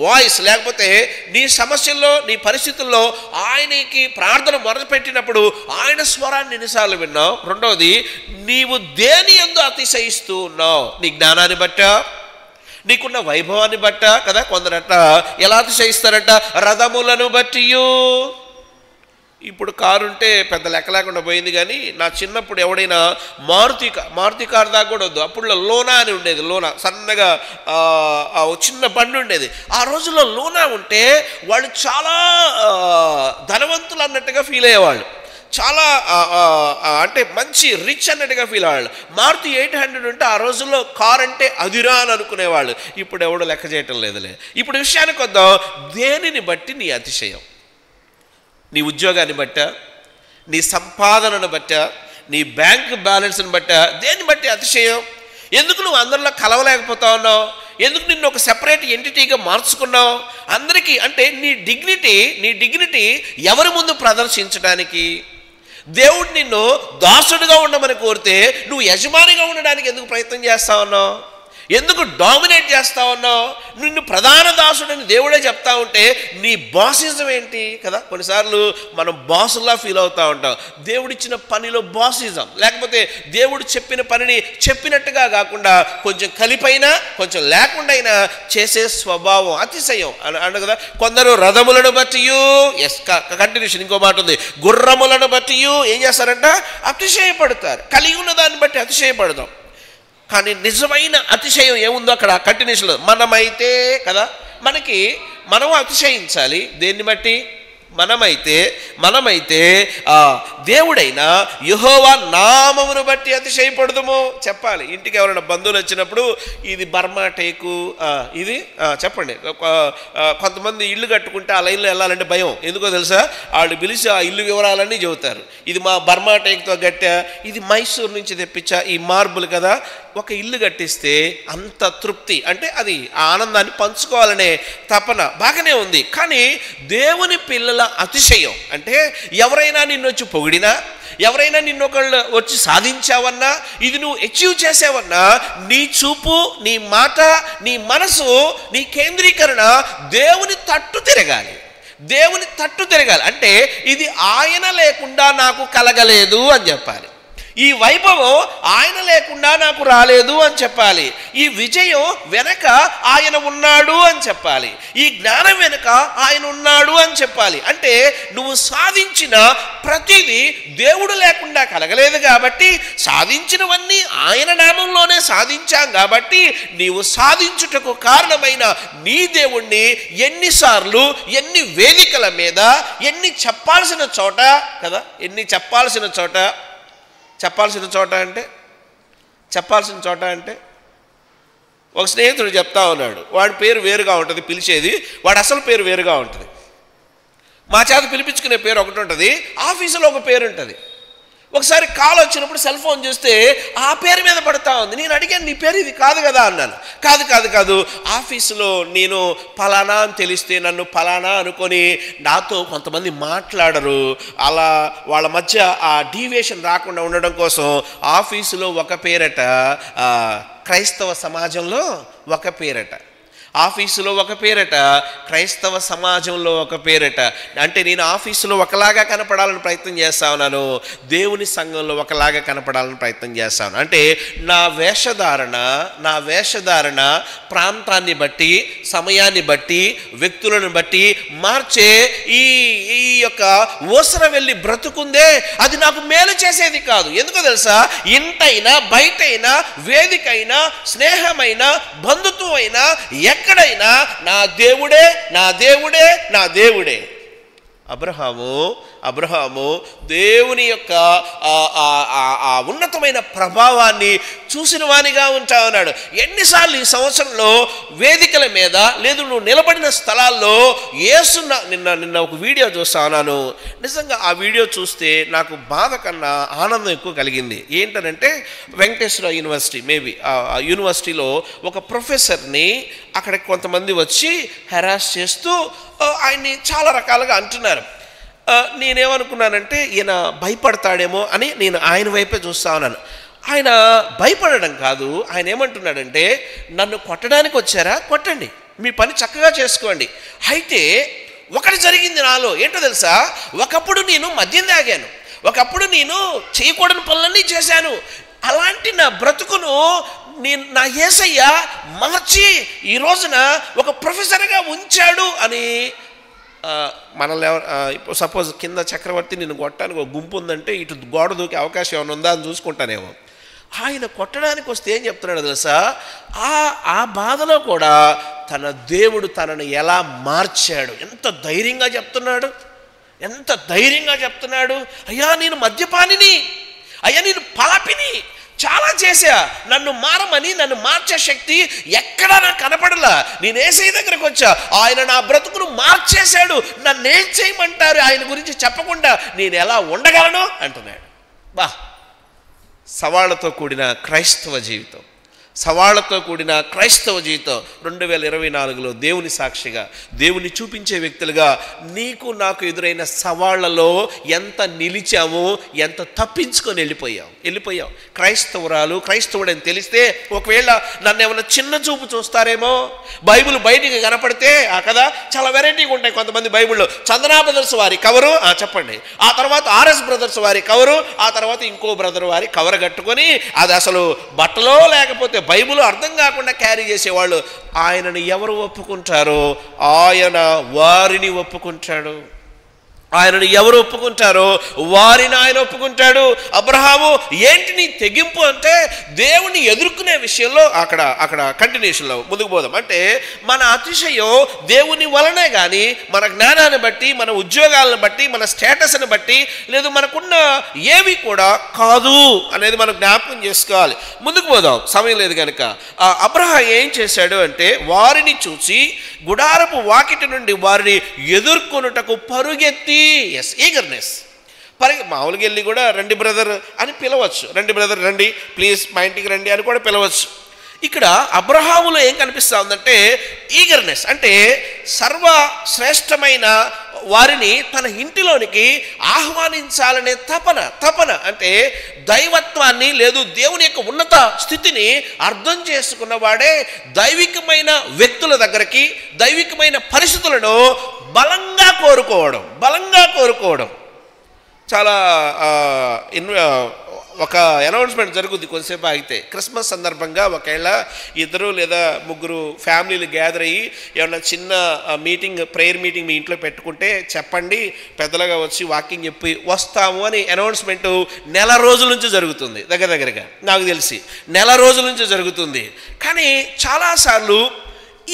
Speaker 1: వాయిస్, లేకపోతే నీ సమస్యల్లో నీ పరిస్థితుల్లో ఆయనకి ప్రార్థన మొదలుపెట్టినప్పుడు ఆయన స్వరాన్ని ఎన్నిసార్లు విన్నావు? రెండవది, నీవు దేని యందు అతిశయిస్తూ ఉన్నావు? నీ జ్ఞానాన్ని బట్టా, నీకున్న వైభవాన్ని బట్టా కదా. కొందరట ఎలా అతిశయిస్తారట? రథములను బట్టియు. ఇప్పుడు కారు ఉంటే పెద్ద లెక్క లేకుండా పోయింది, కానీ నా చిన్నప్పుడు ఎవడైనా మారుతి కారు దాకా కూడా వద్దు, అప్పుడు లోనా అని ఉండేది. లోనా సన్నగా చిన్న బండి ఉండేది. ఆ రోజుల్లో లోనా ఉంటే వాళ్ళు చాలా ధనవంతులు అన్నట్టుగా ఫీల్ అయ్యేవాళ్ళు, చాలా అంటే మంచి రిచ్ అన్నట్టుగా ఫీల్ అయ్యేవాళ్ళు. మారుతి 800 ఉంటే ఆ రోజుల్లో కార్ అంటే అదిరా అని అనుకునేవాళ్ళు. ఇప్పుడు ఎవడు లెక్క చేయటం లేదులే. ఇప్పుడు విషయానికి వద్దాం. దేనిని బట్టి నీ అతిశయం? నీ ఉద్యోగాన్ని బట్టా, నీ సంపాదనను బట్టా, నీ బ్యాంక్ బ్యాలెన్స్ని బట్టా, దేన్ని బట్టి అతిశయం? ఎందుకు నువ్వు అందరిలో కలవలేకపోతా ఉన్నావు? ఎందుకు నిన్ను ఒక సెపరేట్ ఎంటిటీగా మార్చుకున్నావు? అందరికీ అంటే నీ డిగ్నిటీ ఎవరి ముందు ప్రదర్శించడానికి? దేవుడు నిన్ను దాసుడుగా ఉండమని కోరితే నువ్వు యజమానిగా ఉండడానికి ఎందుకు ప్రయత్నం చేస్తా ఉన్నావు? ఎందుకు డామినేట్ చేస్తా ఉన్నావు? నిన్ను ప్రధాన దాసుడని దేవుడే చెప్తా ఉంటే నీ బాసిజం ఏంటి కదా. కొన్నిసార్లు మనం బాసులా ఫీల్ అవుతూ ఉంటాం. దేవుడిచ్చిన పనిలో బాసిజం, లేకపోతే దేవుడు చెప్పిన పనిని చెప్పినట్టుగా కాకుండా కొంచెం కలిపైనా కొంచెం లేకుండా అయినా చేసే స్వభావం, అతిశయం అన్న కదా. కొందరు రథములను బట్టియు, కంటిన్యూషన్ ఇంకో మాట ఉంది, గుర్రములను బట్టియు ఏం చేస్తారంట? అతిశయపడతారు. కలిగి ఉన్న దాన్ని బట్టి అతిశయపడదాం. కానీ నిజమైన అతిశయం ఏముందో అక్కడ కంటిన్యూషన్లో, మనమైతే కదా, మనం అతిశయించాలి. దేన్ని బట్టి? మనమైతే దేవుడైన యెహోవా నామమును బట్టి అతిశయపడదుము చెప్పాలి. ఇంటికి ఎవరైనా బంధువులు వచ్చినప్పుడు ఇది బర్మా టేకు, ఇది చెప్పండి. కొంతమంది ఇల్లు కట్టుకుంటే ఆ లైన్లో వెళ్ళాలంటే భయం. ఎందుకో తెలుసా? వాళ్ళు పిలిచి ఆ ఇల్లు వివరాలన్నీ చెబుతారు. ఇది మా బర్మా టేక్తో కట్టా, ఇది మైసూరు నుంచి తెప్పించా, ఈ మార్బుల్ కదా. ఒక ఇల్లు కట్టిస్తే అంత తృప్తి, అంటే అది ఆ ఆనందాన్ని పంచుకోవాలనే తపన బాగానే ఉంది. కానీ దేవుని పిల్లల అతిశయం అంటే ఎవరైనా నిన్ను వచ్చి పొగిడినా, ఎవరైనా నిన్నొకళ్ళు వచ్చి సాధించావన్నా, ఇది నువ్వు అచీవ్ చేసావన్నా, నీ చూపు, నీ మాట, నీ మనసు, నీ కేంద్రీకరణ దేవుని తట్టు తిరగాలి. అంటే ఇది ఆయన లేకుండా నాకు కలగలేదు అని చెప్పాలి. ఈ వైభవం ఆయన లేకుండా నాకు రాలేదు అని చెప్పాలి. ఈ విజయం వెనక ఆయన ఉన్నాడు అని చెప్పాలి. ఈ జ్ఞానం వెనక ఆయన ఉన్నాడు అని చెప్పాలి. అంటే నువ్వు సాధించిన ప్రతిదీ దేవుడు లేకుండా కలగలేదు కాబట్టి, సాధించినవన్నీ ఆయన నామంలోనే సాధించాం కాబట్టి, నీవు సాధించుటకు కారణమైన నీ దేవుణ్ణి ఎన్నిసార్లు, ఎన్ని వేదికల మీద, ఎన్ని చెప్పాల్సిన చోట అంటే ఒక స్నేహితుడు చెప్తా ఉన్నాడు. వాడి పేరు వేరుగా ఉంటుంది, పిలిచేది వాడు అసలు పేరు వేరుగా ఉంటుంది. మా చేత పిలిపించుకునే పేరు ఒకటి ఉంటుంది, ఆఫీసులో ఒక పేరు ఉంటుంది. ఒకసారి కాల్ వచ్చినప్పుడు సెల్ ఫోన్ చూస్తే ఆ పేరు మీద పడతా ఉంది. నేను అడిగాను, నీ పేరు ఇది కాదు కదా అన్నాను. కాదు, ఆఫీసులో నేను పలానా అని తెలిస్తే నన్ను పలానా అనుకొని నాతో కొంతమంది మాట్లాడరు. అలా వాళ్ళ మధ్య ఆ డీవియేషన్ రాకుండా ఉండడం కోసం ఆఫీసులో ఒక పేరట, క్రైస్తవ సమాజంలో ఒక పేరట. ఆఫీసులో ఒక పేరట, క్రైస్తవ సమాజంలో ఒక పేరట. అంటే నేను ఆఫీసులో ఒకలాగా కనపడాలని ప్రయత్నం చేస్తా ఉన్నాను, దేవుని సంఘంలో ఒకలాగా కనపడాలని ప్రయత్నం చేస్తాను. అంటే నా వేషధారణ ప్రాంతాన్ని బట్టి, సమయాన్ని బట్టి, వ్యక్తులను బట్టి మార్చే ఈ యొక్క ఊసర వెళ్ళి బ్రతుకుందే అది నాకు మేలు చేసేది కాదు. ఎందుకో తెలుసా? ఇంటైనా బయటైనా వేదికైనా స్నేహమైనా బంధుత్వం అయినా ఎక్కడైనా నా దేవుడే, నా దేవుడే, నా దేవుడే. అబ్రహాము దేవుని యొక్క ఉన్నతమైన ప్రభావాన్ని చూసిన వానిగా ఉంటా ఉన్నాడు. ఎన్నిసార్లు ఈ సంవత్సరంలో వేదికల మీద లేదు నువ్వు నిలబడిన స్థలాల్లో యేసు నిన్న ఒక వీడియో చూస్తా ఉన్నాను. నిజంగా ఆ వీడియో చూస్తే నాకు బాధ కన్నా ఆనందం ఎక్కువ కలిగింది. ఏంటనంటే వెంకటేశ్వర యూనివర్సిటీ, మేబీ ఆ యూనివర్సిటీలో ఒక ప్రొఫెసర్ని అక్కడ కొంతమంది వచ్చి హెరాస్ చేస్తూ ఆయన్ని చాలా రకాలుగా అంటున్నారు. నేనేమనుకున్నానంటే ఈయన భయపడతాడేమో అని నేను ఆయన వైపే చూస్తా ఉన్నాను. ఆయన భయపడడం కాదు, ఆయన ఏమంటున్నాడంటే నన్ను కొట్టడానికి వచ్చారా, కొట్టండి, మీ పని చక్కగా చేసుకోండి. అయితే ఒకటి జరిగింది నాలో, ఏంటో తెలుసా? ఒకప్పుడు నేను మద్యం తాగాను, ఒకప్పుడు నేను చేయకూడని పనులన్నీ చేశాను. అలాంటి నా బ్రతుకును నా యేసయ్య మార్చి ఈ రోజున ఒక ప్రొఫెసర్గా ఉంచాడు అని మనల్ని ఇప్పుడు సపోజ్ కింద చక్రవర్తి నేను కొట్టడానికి ఒక గుంపు ఉందంటే ఇటు గోడ దూకే అవకాశం ఏమైనా ఉందా అని చూసుకుంటానేమో. ఆయన కొట్టడానికి వస్తే ఏం చెప్తున్నాడు తెలుసా? ఆ బాధలో కూడా తన దేవుడు తనను ఎలా మార్చాడు. ఎంత ధైర్యంగా చెప్తున్నాడు. అయ్యా నేను మద్యపానిని, అయ్యా నేను పాపిని, చాలా చేశా, నన్ను మారమని, నన్ను మార్చే శక్తి ఎక్కడా నాకు కనపడలా. నేను యేసయ్య దగ్గరకు వచ్చా, ఆయన నా బ్రతుకును మార్చేశాడు, నన్నేం చేయమంటారు ఆయన గురించి చెప్పకుండా నేను ఎలా ఉండగలను అంటున్నాడు. సవాళ్లతో కూడిన క్రైస్తవ జీవితం 2024లో దేవుని సాక్షిగా, దేవుని చూపించే వ్యక్తులుగా నీకు నాకు ఎదురైన సవాళ్లలో ఎంత నిలిచామో, ఎంత తప్పించుకొని వెళ్ళిపోయాం. క్రైస్తవుడని తెలిస్తే ఒకవేళ నన్ను ఏమైనా చిన్న చూపు చూస్తారేమో. బైబిల్ బయటికి కనపడితే కదా చాలా వెరైటీగా ఉంటాయి. కొంతమంది బైబిల్లో చందనా బ్రదర్స్ వారి కవరు చెప్పండి, ఆ తర్వాత ఆర్ఎస్ బ్రదర్స్ వారి కవరు, ఆ తర్వాత ఇంకో బ్రదర్ వారి కవర్ కట్టుకొని అది అసలు బట్టలో లేకపోతే బైబిల్ అర్థం కాకుండా క్యారీ చేసేవాళ్ళు. ఆయనను ఎవరు ఒప్పుకుంటారో ఆయన వారిని ఒప్పుకుంటాడు. ఆయనను ఎవరు ఒప్పుకుంటారో వారిని ఆయన ఒప్పుకుంటాడు. అబ్రహాము ఏంటి నీ తెగింపు అంటే దేవుని ఎదుర్కొనే విషయంలో అక్కడ కంటిన్యూషన్లో ముందుకు పోదాం. అంటే మన అతిశయం దేవుని వలనే కానీ మన జ్ఞానాన్ని బట్టి, మన ఉద్యోగాలను బట్టి, మన స్టేటస్ని బట్టి లేదు మనకున్న ఏవి కూడా కాదు అనేది మనం జ్ఞాపకం చేసుకోవాలి. ముందుకు పోదాం, సమయం లేదు కనుక. అబ్రహాం ఏం చేశాడు అంటే వారిని చూసి గుడారపు వాకిటి నుండి వారిని ఎదుర్కొనుటకు పరుగెత్తి, ఈగర్నెస్, మామూలుగా వెళ్ళి కూడా రండి బ్రదర్ అని పిలవచ్చు, రండి బ్రదర్ రండి ప్లీజ్ మా ఇంటికి రండి అని కూడా పిలవచ్చు. ఇక్కడ అబ్రహాములో ఏం కనిపిస్తూ ఉందంటే ఈగర్నెస్, అంటే సర్వశ్రేష్టమైన వారిని తన ఇంటిలోనికి ఆహ్వానించాలనే తపన అంటే దైవత్వాన్ని లేదు దేవుని యొక్క ఉన్నత స్థితిని అర్థం చేసుకున్నవాడే దైవికమైన వ్యక్తుల దగ్గరికి, దైవికమైన పరిస్థితులను బలంగా కోరుకోవడం. చాలా ఒక అనౌన్స్మెంట్ జరుగుద్ది కొంతసేపు ఆగితే. క్రిస్మస్ సందర్భంగా ఒకవేళ 2 లేదా 3 ఫ్యామిలీలు గ్యాదర్ అయ్యి ఏమన్నా చిన్న ప్రేయర్ మీటింగ్ మీ ఇంట్లో పెట్టుకుంటే చెప్పండి, పెద్దలుగా వచ్చి వాకింగ్ చెప్పి వస్తాము అని అనౌన్స్మెంట్ నెల రోజుల నుంచి జరుగుతుంది. దగ్గరగా నాకు తెలిసి నెల రోజుల నుంచి జరుగుతుంది. కానీ చాలాసార్లు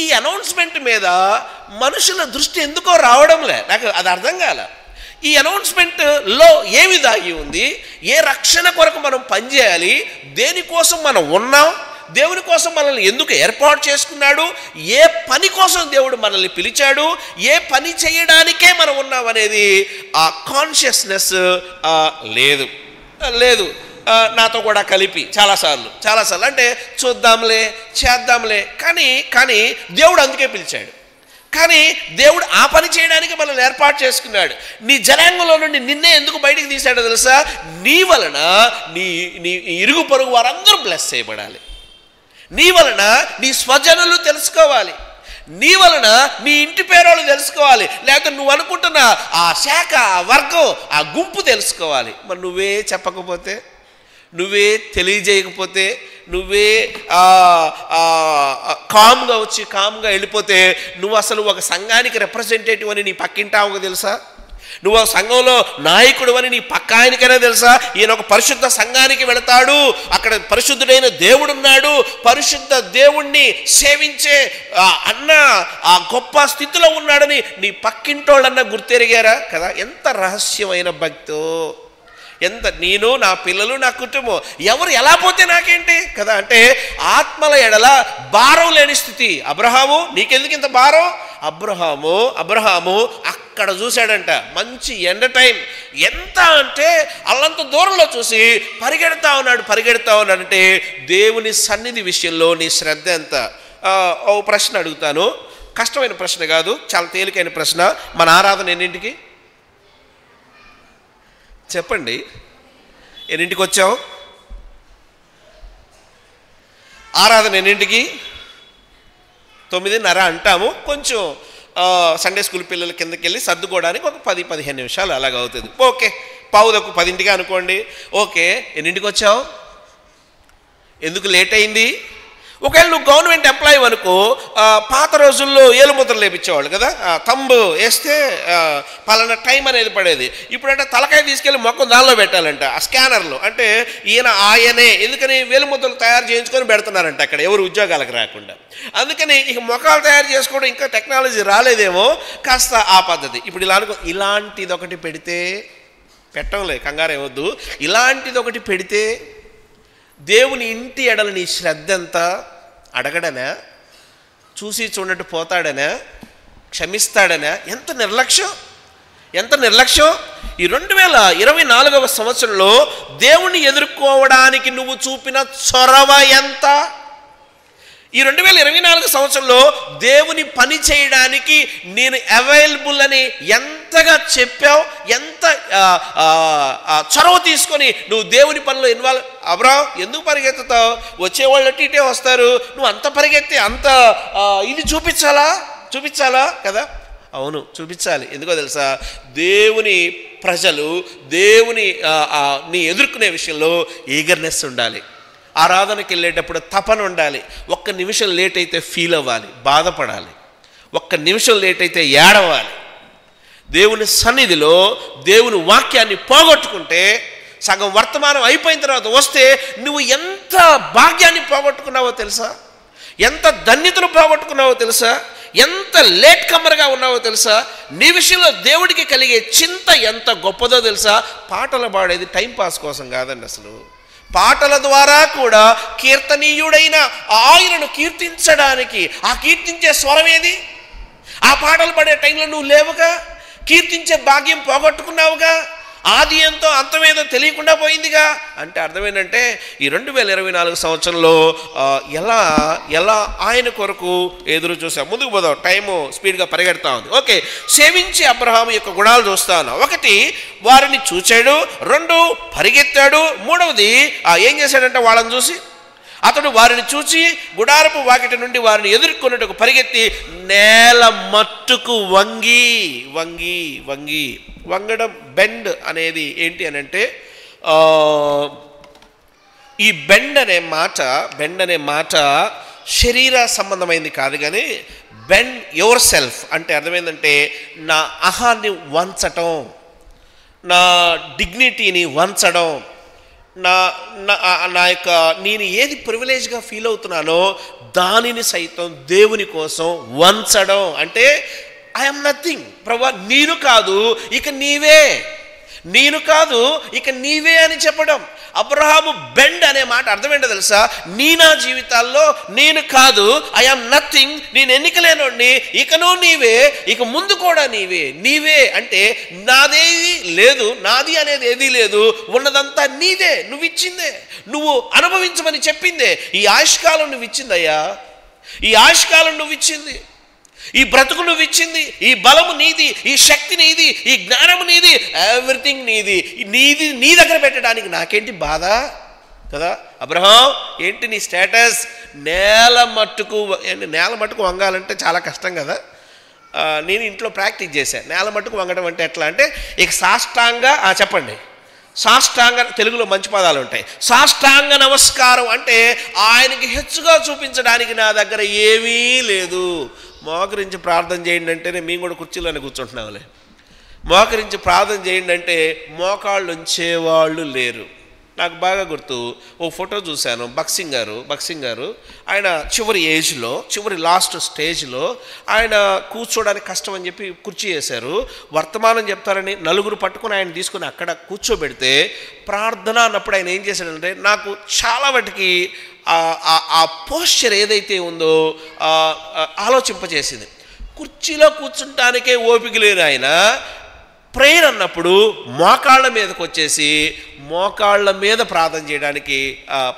Speaker 1: ఈ అనౌన్స్మెంట్ మీద మనుషుల దృష్టి ఎందుకో రావడంలే, నాకు అది అర్థం కాల. ఈ అనౌన్స్మెంట్లో ఏమి దాగి ఉంది, ఏ రక్షణ కొరకు మనం పనిచేయాలి, దేనికోసం మనం ఉన్నాం, దేవుని కోసం మనల్ని ఎందుకు ఏర్పాటు చేసుకున్నాడు, ఏ పని కోసం దేవుడు మనల్ని పిలిచాడు, ఏ పని చేయడానికే మనం ఉన్నాం అనేది ఆ కాన్షియస్నెస్ లేదు నాతో కూడా కలిపి చాలాసార్లు అంటే చూద్దాంలే చేద్దాంలే కానీ దేవుడు అందుకే పిలిచాడు. కానీ దేవుడు ఆ పని చేయడానికి మనల్ని ఏర్పాటు చేసుకున్నాడు. నీ జనాంగంలో నుండి నిన్నే ఎందుకు బయటికి తీశాడో తెలుసా? నీ వలన నీ ఇరుగు పొరుగు వారందరూ బ్లెస్ చేయబడాలి, నీ వలన నీ స్వజనులు తెలుసుకోవాలి, నీ వలన నీ ఇంటి పేరోళ్ళు తెలుసుకోవాలి, లేకపోతే నువ్వు అనుకుంటున్న ఆ శాఖ, ఆ వర్గం, ఆ గుంపు తెలుసుకోవాలి. మరి నువ్వే చెప్పకపోతే, నువ్వే తెలియజేయకపోతే, నువ్వే కామ్గా వచ్చి కామ్గా వెళ్ళిపోతే, నువ్వు అసలు ఒక సంఘానికి రిప్రజెంటేటివ్ అని నీ పక్కింటావుగా తెలుసా? నువ్వు ఆ సంఘంలో నాయకుడు అని నీ పక్క ఆయనకైనా తెలుసా? ఈయన ఒక పరిశుద్ధ సంఘానికి వెళతాడు, అక్కడ పరిశుద్ధుడైన దేవుడున్నాడు, పరిశుద్ధ దేవుణ్ణి సేవించే అన్న ఆ గొప్ప స్థితిలో ఉన్నాడని నీ పక్కింటోళ్ళన్నా గుర్తెరిగారా కదా? ఎంత రహస్యమైన భక్తో, ఎంత నేను, నా పిల్లలు, నా కుటుంబం, ఎవరు ఎలా పోతే నాకేంటి కదా? అంటే ఆత్మల ఎడల భారం లేని స్థితి. అబ్రహాము, నీకెందుకు ఇంత భారం? అబ్రహాము అక్కడ చూశాడంట, మంచి ఎండ టైం, ఎంత అంటే అల్లంత దూరంలో చూసి పరిగెడతా ఉన్నాడు. అంటే దేవుని సన్నిధి విషయంలో నీ శ్రద్ధ ఎంత? ఓ ప్రశ్న అడుగుతాను, కష్టమైన ప్రశ్న కాదు, చాలా తేలికైన ప్రశ్న. మన ఆరాధన ఎన్నింటికి చెప్పండి? ఎన్నింటికి వచ్చావు? ఆరాధన ఎన్నింటికి? 9:30 అంటాము. కొంచెం సండే స్కూల్ పిల్లల కిందకి వెళ్ళి సర్దుకోవడానికి ఒక 10-15 నిమిషాలు అలాగ అవుతుంది. ఓకే, 9:10 అనుకోండి. ఓకే, ఎన్నింటికి వచ్చావు? ఎందుకు లేట్ అయింది? ఒకవేళ నువ్వు గవర్నమెంట్ ఎంప్లాయీ అనుకో, పాత రోజుల్లో ఏలుముద్రలు లేపించేవాళ్ళు కదా, తంబు వేస్తే పలానా టైం అనేది పడేది. ఇప్పుడంటే తలకాయ తీసుకెళ్ళి మొక్కం దానిలో పెట్టాలంట, ఆ స్కానర్లో. అంటే ఆయనే ఎందుకని వేలుముద్రలు తయారు చేయించుకొని పెడుతున్నారంట అక్కడ, ఎవరు ఉద్యోగాలకు రాకుండా. అందుకని ఇక మొక్కలు తయారు చేసుకోవడం ఇంకా టెక్నాలజీ రాలేదేమో, కాస్త ఆ పద్ధతి. ఇప్పుడు ఇలా అనుకో, ఇలాంటిది ఒకటి పెడితే, పెట్టంలే కంగారు ఏమొద్దు, ఇలాంటిది ఒకటి పెడితే దేవుని ఇంటి ఎడల నీ శ్రద్ధ ఎంత? అడగడనా? చూసి చూడట్టు పోతాడనా? క్షమిస్తాడనా? ఎంత నిర్లక్ష్యం! ఈ 2024వ సంవత్సరంలో దేవుణ్ణి ఎదుర్కోవడానికి నువ్వు చూపిన చొరవ ఎంత? ఈ 2024 సంవత్సరంలో దేవుని పని చేయడానికి నేను అవైలబుల్ అని ఎంతగా చెప్పావు, ఎంత చొరవ తీసుకొని నువ్వు దేవుని పనిలో ఇన్వాల్వ్. అబ్రాం, ఎందుకు పరిగెత్తుతావు? వచ్చేవాళ్ళు ఇటే వస్తారు, నువ్వు అంత పరిగెత్తి అంత ఇది చూపించాలా కదా? అవును, చూపించాలి. ఎందుకో తెలుసా? దేవుని ప్రజలు దేవుని నీ ఎదుర్కొనే విషయంలో ఈగర్నెస్ ఉండాలి. ఆరాధనకి వెళ్ళేటప్పుడు తపన ఉండాలి. 1 నిమిషం లేట్ అయితే ఫీల్ అవ్వాలి, బాధపడాలి. 1 నిమిషం లేట్ అయితే ఏడవాలి. దేవుని సన్నిధిలో దేవుని వాక్యాన్ని పోగొట్టుకుంటే, సగం వర్తమానం అయిపోయిన తర్వాత వస్తే నువ్వు ఎంత భాగ్యాన్ని పోగొట్టుకున్నావో తెలుసా? ఎంత ధన్యతను పోగొట్టుకున్నావో తెలుసా? ఎంత లేట్ కమ్మర్గా ఉన్నావో తెలుసా? నీ విషయంలో దేవుడికి కలిగే చింత ఎంత గొప్పదో తెలుసా? పాటలు పాడేది టైంపాస్ కోసం కాదండి. అసలు పాటల ద్వారా కూడా కీర్తనీయుడైన ఆయనను కీర్తించడానికి, ఆ కీర్తించే స్వరం ఏది? ఆ పాటలు పాడే టైంలో నువ్వు లేవుగా, కీర్తించే భాగ్యం పోగొట్టుకున్నావుగా, ఆది ఎంతో అంతమేదో తెలియకుండా పోయిందిగా. అంటే అర్థమేంటంటే ఈ 2024 సంవత్సరంలో ఎలా ఆయన కొరకు ఎదురు చూసాం. ముందుకు పోదాం, టైము స్పీడ్గా పరిగెడతా ఉంది. ఓకే, సేవించి అబ్రహాము యొక్క గుణాలు చూస్తాను. 1, వారిని చూచాడు. 2, పరిగెత్తాడు. 3వది ఏం చేశాడంటే వాళ్ళని చూసి, అతడు వారిని చూచి గుడారపు వాకిటి నుండి వారిని ఎదుర్కొన్నట్టుకు పరిగెత్తి నేల మట్టుకు వంగడం. బెండ్ అనేది ఏంటి అని అంటే, ఈ బెండ్ అనే మాట శరీర సంబంధమైంది కాదు, కానీ బెండ్ యువర్ సెల్ఫ్ అంటే అర్థమైందంటే నా అహాన్ని వంచటం, నా డిగ్నిటీని వంచడం, నా యొక్క నేను ఏది ప్రివిలేజ్గా ఫీల్ అవుతున్నానో దానిని సైతం దేవుని కోసం వంచడం. అంటే ఐఎమ్ నథింగ్ ప్రభువా, నేను కాదు ఇక నీవే అని చెప్పడం. అబ్రహాము బెండ్ అనే మాట అర్థం ఏంటో తెలుసా? నా జీవితాల్లో నేను కాదు, ఐఎమ్ నథింగ్, నేను ఎన్నికలేనోడిని, ఇకను నీవే, ఇక ముందు కూడా నీవే అంటే నాదేది లేదు, నాది అనేది ఏదీ లేదు, ఉన్నదంతా నీదే, నువ్వు ఇచ్చిందే, నువ్వు అనుభవించమని చెప్పిందే. ఈ ఆయుష్కాలం నువ్వు ఇచ్చిందయ్యా, ఈ ఆయుష్కాలం నువ్వు ఇచ్చింది, ఈ బ్రతుకు నువ్వు ఇచ్చింది, ఈ బలము నీది, ఈ శక్తి నీది, ఈ జ్ఞానము నీది, ఎవ్రీథింగ్ నీది. నీ దగ్గర పెట్టడానికి నాకేంటి బాధ? కదా. అబ్రహాం ఏంటి నీ స్టేటస్? నేల మట్టుకు వంగాలంటే చాలా కష్టం కదా. నేను ఇంట్లో ప్రాక్టీస్ చేశాను. నేల మట్టుకు వంగడం అంటే ఎట్లా అంటే, ఇక సాష్టాంగ చెప్పండి, సాష్టాంగ, తెలుగులో మంచి పదాలు ఉంటాయి. సాష్టాంగ నమస్కారం అంటే ఆయనకి హెచ్చుగా చూపించడానికి నా దగ్గర ఏమీ లేదు. మోకరించి ప్రార్థన చేయండి అంటేనే మేము కూడా కుర్చీలోనే కూర్చుంటున్నాంలే. మోకరించి ప్రార్థన చేయండి అంటే మోకాళ్ళు ఉంచేవాళ్ళు లేరు. నాకు బాగా గుర్తు, ఓ ఫోటో చూశాను. బక్సింగ్ గారు ఆయన చివరి లాస్ట్ స్టేజ్లో ఆయన కూర్చోడానికి కష్టం అని చెప్పి కుర్చీ వేశారు. వర్తమానం చెప్తారని నలుగురు పట్టుకుని ఆయన తీసుకుని అక్కడ కూర్చోబెడితే ప్రార్థన అన్నప్పుడు ఆయన ఏం చేశాడంటే, నాకు చాలా వాటికి ఆ పోస్చర్ ఏదైతే ఉందో ఆలోచింపజేసింది. కుర్చీలో కూర్చుంటానికే ఓపిక లేని ఆయన ప్రేయర్ అన్నప్పుడు మోకాళ్ళ మీదకి వచ్చేసి మోకాళ్ళ మీద ప్రార్థన చేయడానికి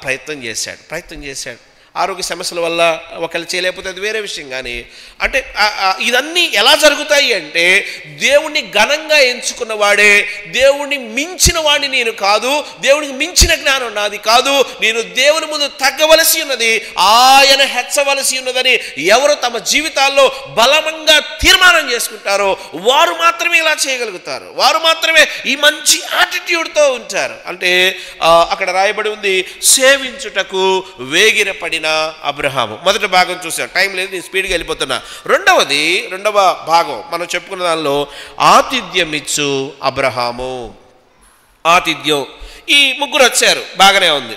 Speaker 1: ప్రయత్నం చేశాడు. ఆరోగ్య సమస్యల వల్ల ఒకళ్ళు చేయలేకపోతే అది వేరే విషయం. కానీ అంటే ఇదన్నీ ఎలా జరుగుతాయి అంటే, దేవుణ్ణి ఘనంగా ఎంచుకున్న వాడే, దేవుణ్ణి మించిన వాడిని నేను కాదు, దేవునికి మించిన జ్ఞానం నాది కాదు, నేను దేవుని ముందు తగ్గవలసి ఉన్నది, ఆయన హెచ్చవలసి ఉన్నదని ఎవరు తమ జీవితాల్లో బలంగా తీర్మానం చేసుకుంటారో వారు మాత్రమే ఇలా చేయగలుగుతారు. వారు మాత్రమే ఈ మంచి యాటిట్యూడ్తో ఉంటారు. అంటే అక్కడ రాయబడి ఉంది, సేవించుటకు వేగిరపడిన అబ్రహాము. మొదటి భాగం చూసాం, టైం లేదు, నేను స్పీడ్గా వెళ్ళిపోతున్నా. రెండవ భాగం మనం చెప్పుకున్న దానిలో ఆతిథ్యమిచ్చు అబ్రహాము. ఆతిథ్యం, ఈ ముగ్గురు వచ్చారు, బాగానే ఉంది.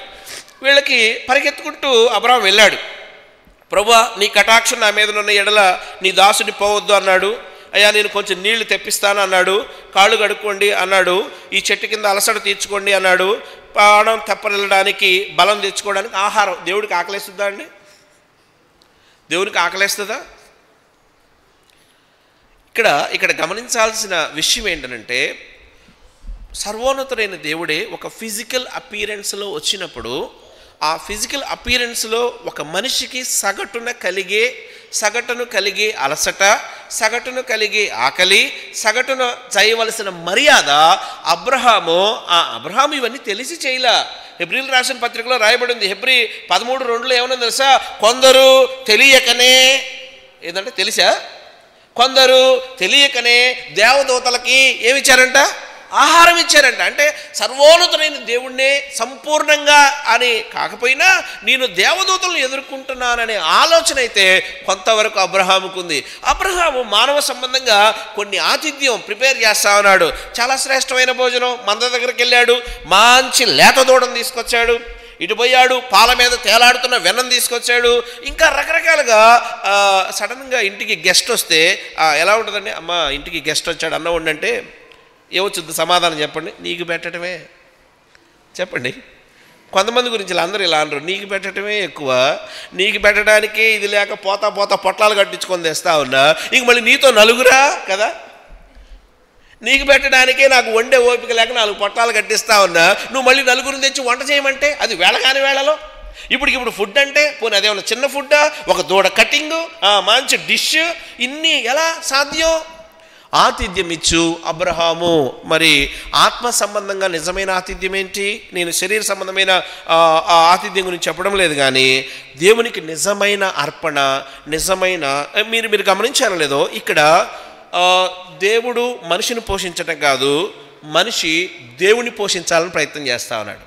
Speaker 1: వీళ్ళకి పరిగెత్తుకుంటూ అబ్రహాం వెళ్ళాడు. ప్రభువా నీ కటాక్షం నా మీద ఉన్న ఎడల నీ దాసుని పోవద్దు అన్నాడు. అయ్యా నేను కొంచెం నీళ్లు తెప్పిస్తాను అన్నాడు. కాళ్ళు కడుక్కోండి అన్నాడు. ఈ చెట్టు కింద అలసట తీర్చుకోండి అన్నాడు. ప్రాణం తెప్పనిల్లడానికి, బలం తెచ్చుకోవడానికి ఆహారం. దేవుడికి ఆకలేస్తుందా అండి? దేవునికి ఆకలేస్తుందా? ఇక్కడ గమనించాల్సిన విషయం ఏంటంటే, సర్వోన్నతుడైన దేవుడే ఒక ఫిజికల్ అపీరెన్స్లో వచ్చినప్పుడు, ఆ ఫిజికల్ అపీరెన్స్లో ఒక మనిషికి సగటును కలిగే అలసట, సగటును కలిగే ఆకలి, సగటున చేయవలసిన మర్యాద అబ్రహాము ఇవన్నీ తెలిసి చేయలా. హెబ్రీలు రాసిన పత్రికలో రాయబడింది, హెబ్రీ 13:2 ఏమన్నా తెలుసా? కొందరు తెలియకనే, ఏదంటే తెలుసా, కొందరు తెలియకనే దేవదూతలకి ఏమిచ్చారంట? ఆహారం ఇచ్చారంట. అంటే సర్వోన్నతుడైన దేవుణ్ణే సంపూర్ణంగా అని కాకపోయినా నేను దేవదూతలను ఎదుర్కొంటున్నాననే ఆలోచన అయితే కొంతవరకు అబ్రహాముకు ఉంది. అబ్రహాము మానవ సంబంధంగా కొన్ని ఆతిథ్యం ప్రిపేర్ చేస్తా ఉన్నాడు. చాలా శ్రేష్టమైన భోజనం. మంద దగ్గరికి వెళ్ళాడు, మంచి లేత దూడను తీసుకొచ్చాడు. ఇటు పోయాడు, పాల మీద తేలాడుతున్న వెన్నం తీసుకొచ్చాడు. ఇంకా రకరకాలుగా సడన్గా ఇంటికి గెస్ట్ వస్తే ఎలా ఉంటుందండి? అమ్మ ఇంటికి గెస్ట్ వచ్చాడు, అన్నం వండంటే ఏమొచ్చుద్ది సమాధానం చెప్పండి? నీకు పెట్టడమే. చెప్పండి, కొంతమంది గురించి అందరూ ఇలా అనరు, నీకు పెట్టడమే ఎక్కువ, నీకు పెట్టడానికే ఇది లేక పోతా పొట్లాలు కట్టించుకొని తెస్తా ఉన్నా, ఇంక మళ్ళీ నీతో నలుగురా కదా, నీకు పెట్టడానికే నాకు వండే ఓపిక లేక 4 పొట్లాలు కట్టిస్తా ఉన్నా, నువ్వు మళ్ళీ నలుగురిని తెచ్చి వంట చేయమంటే అది వేళ కాని వేళలో. ఇప్పుడు ఫుడ్ అంటే పోనీ అదేమన్నా చిన్న ఫుడ్డా? ఒక దూడ కటింగు, మంచి డిష్, ఇన్ని ఎలా సాధ్యం? ఆతిథ్యం ఇచ్చు అబ్రహాము. మరి ఆత్మ సంబంధంగా నిజమైన ఆతిథ్యం ఏంటి? నేను శరీర సంబంధమైన ఆతిథ్యం గురించి చెప్పడం లేదు, కానీ దేవునికి నిజమైన అర్పణ, నిజమైన మీరు గమనించారో లేదో, ఇక్కడ దేవుడు మనిషిని పోషించటం కాదు, మనిషి దేవుని పోషించాలని ప్రయత్నం చేస్తా ఉన్నాడు.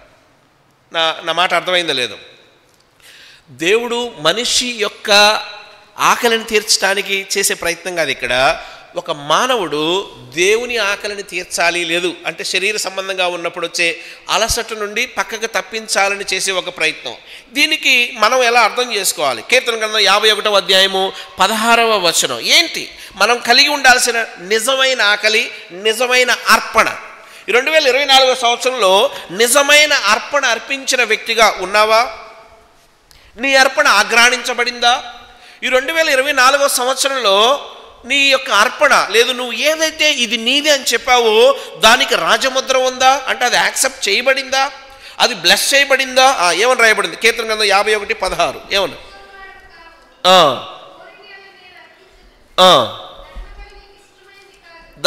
Speaker 1: నా మాట అర్థమైందో లేదో? దేవుడు మనిషి యొక్క ఆకలిని తీర్చడానికి చేసే ప్రయత్నం కాదు. ఇక్కడ ఒక మానవుడు దేవుని ఆకలిని తీర్చాలి, లేదు అంటే శరీర సంబంధంగా ఉన్నప్పుడు వచ్చే అలసట నుండి పక్కకు తప్పించాలని చేసే ఒక ప్రయత్నం. దీనికి మనం ఎలా అర్థం చేసుకోవాలి? కీర్తన గ్రంథం 51వ అధ్యాయము 16వ వచనం ఏంటి? మనం కలిగి ఉండాల్సిన నిజమైన ఆకలి, నిజమైన అర్పణ. 2024వ సంవత్సరంలో నిజమైన అర్పణ అర్పించిన వ్యక్తిగా ఉన్నావా? నీ అర్పణ ఆగ్రాణించబడిందా? ఈ 2024వ సంవత్సరంలో నీ యొక్క అర్పణ, లేదు నువ్వు ఏదైతే ఇది నీదే అని చెప్పావో దానికి రాజముద్ర ఉందా? అంటే అది యాక్సెప్ట్ చేయబడిందా? అది బ్లెస్ చేయబడిందా? ఏమని రాయబడింది? కీర్తన గ్రంథం 51:16 ఏమన్నా?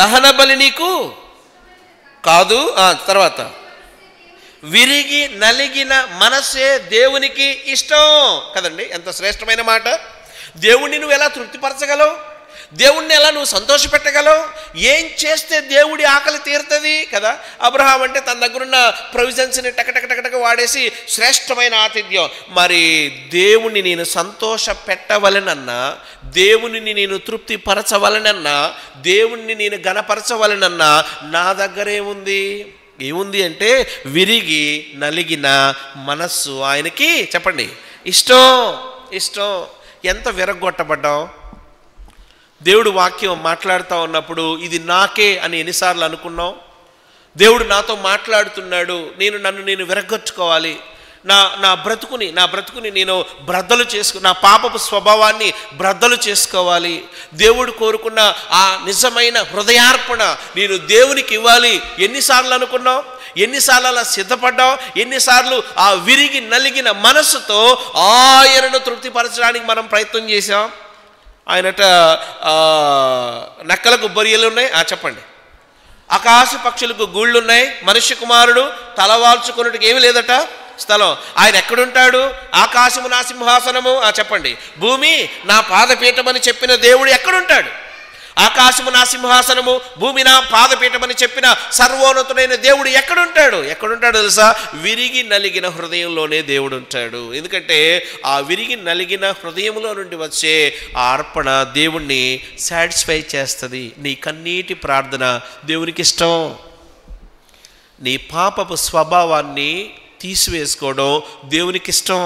Speaker 1: దహన బలి నీకు కాదు, తర్వాత విరిగి నలిగిన మనసే దేవునికి ఇష్టం కదండి. ఎంత శ్రేష్టమైన మాట. దేవుణ్ణి నువ్వు ఎలా తృప్తిపరచగలవు? దేవుణ్ణి ఎలా నువ్వు సంతోషపెట్టగలవు? ఏం చేస్తే దేవుడి ఆకలి తీరుతుంది కదా. అబ్రహాం అంటే తన దగ్గరున్న ప్రొవిజన్స్ని టకటక వాడేసి శ్రేష్టమైన ఆతిథ్యం. మరి దేవుణ్ణి నేను సంతోష పెట్టవలనన్నా, దేవుణ్ణి నేను తృప్తిపరచవలనన్నా, దేవుణ్ణి నేను గణపరచవలనన్నా నా దగ్గరేముంది? ఏముంది అంటే విరిగి నలిగిన మనస్సు ఆయనకి చెప్పండి ఇష్టం. ఇష్టం. ఎంత విరగొట్టబడ్డాం. దేవుడు వాక్యం మాట్లాడుతూ ఉన్నప్పుడు ఇది నాకే అని ఎన్నిసార్లు అనుకున్నాం? దేవుడు నాతో మాట్లాడుతున్నాడు, నన్ను నేను విరగొట్టుకోవాలి, నా బ్రతుకుని నేను బ్రద్దలు నా పాపపు స్వభావాన్ని బ్రద్దలు చేసుకోవాలి. దేవుడు కోరుకున్న ఆ నిజమైన హృదయార్పణ నేను దేవునికి ఇవ్వాలి. ఎన్నిసార్లు అనుకున్నాం? ఎన్నిసార్లు అలా సిద్ధపడ్డాం? ఎన్నిసార్లు ఆ విరిగి నలిగిన మనస్సుతో ఆయనను తృప్తిపరచడానికి మనం ప్రయత్నం చేశాం? ఆయనట నక్కలకు బొరియలు ఉన్నాయి, చెప్పండి. ఆకాశ పక్షులకు గూళ్ళున్నాయి, మనుష్య కుమారుడు తలవాల్చుకున్నట్టుకు ఏమీ లేదట స్థలం. ఆయన ఎక్కడుంటాడు? ఆకాశము నా సింహాసనము, చెప్పండి. భూమి నా పాదపీఠమని చెప్పిన దేవుడు ఎక్కడుంటాడు? ఆకాశము నా సింహాసనము, భూమి నా పాదపీఠమని చెప్పిన సర్వోన్నతుడైన దేవుడు ఎక్కడుంటాడు? తెలుసా? విరిగి నలిగిన హృదయంలోనే దేవుడు ఉంటాడు. ఎందుకంటే ఆ విరిగి నలిగిన హృదయంలో నుండి వచ్చే ఆ అర్పణ దేవుణ్ణి సాటిస్ఫై చేస్తుంది. నీ కన్నీటి ప్రార్థన దేవునికి ఇష్టం. నీ పాపపు స్వభావాన్ని తీసివేసుకోవడం దేవునికి ఇష్టం.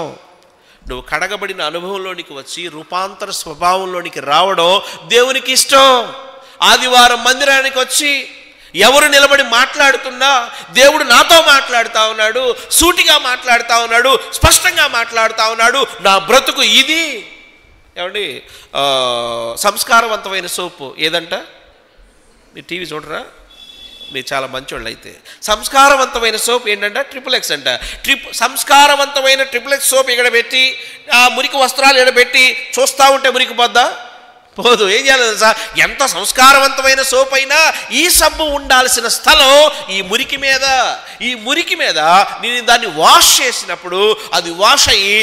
Speaker 1: నువ్వు కడగబడిన అనుభవంలోనికి వచ్చి రూపాంతర స్వభావంలోనికి రావడం దేవునికి ఇష్టం. ఆదివారం మందిరానికి వచ్చి ఎవరు నిలబడి మాట్లాడుతున్నా దేవుడు నాతో మాట్లాడుతూ ఉన్నాడు, సూటిగా మాట్లాడుతూ ఉన్నాడు, స్పష్టంగా మాట్లాడుతూ ఉన్నాడు. నా బ్రతుకు ఇది. ఏమండి, సంస్కారవంతమైన సోపు ఏదంట? మీరు టీవీ చూడరా? మీరు చాలా మంచోళ్ళు అయితే. సంస్కారవంతమైన సోప్ ఏంటంట? XXX అంట. సంస్కారవంతమైన XXX సోప్ ఇక్కడ పెట్టి ఆ మురికి వస్త్రాలు ఎడబెట్టి చూస్తూ ఉంటే మురికి పోద్దా? పోదు. ఏం చేయాలి తెలుసా? ఎంత సంస్కారవంతమైన సోప్ అయినా ఈ సబ్బు ఉండాల్సిన స్థలం ఈ మురికి మీద నేను దాన్ని వాష్ చేసినప్పుడు అది వాష్ అయ్యి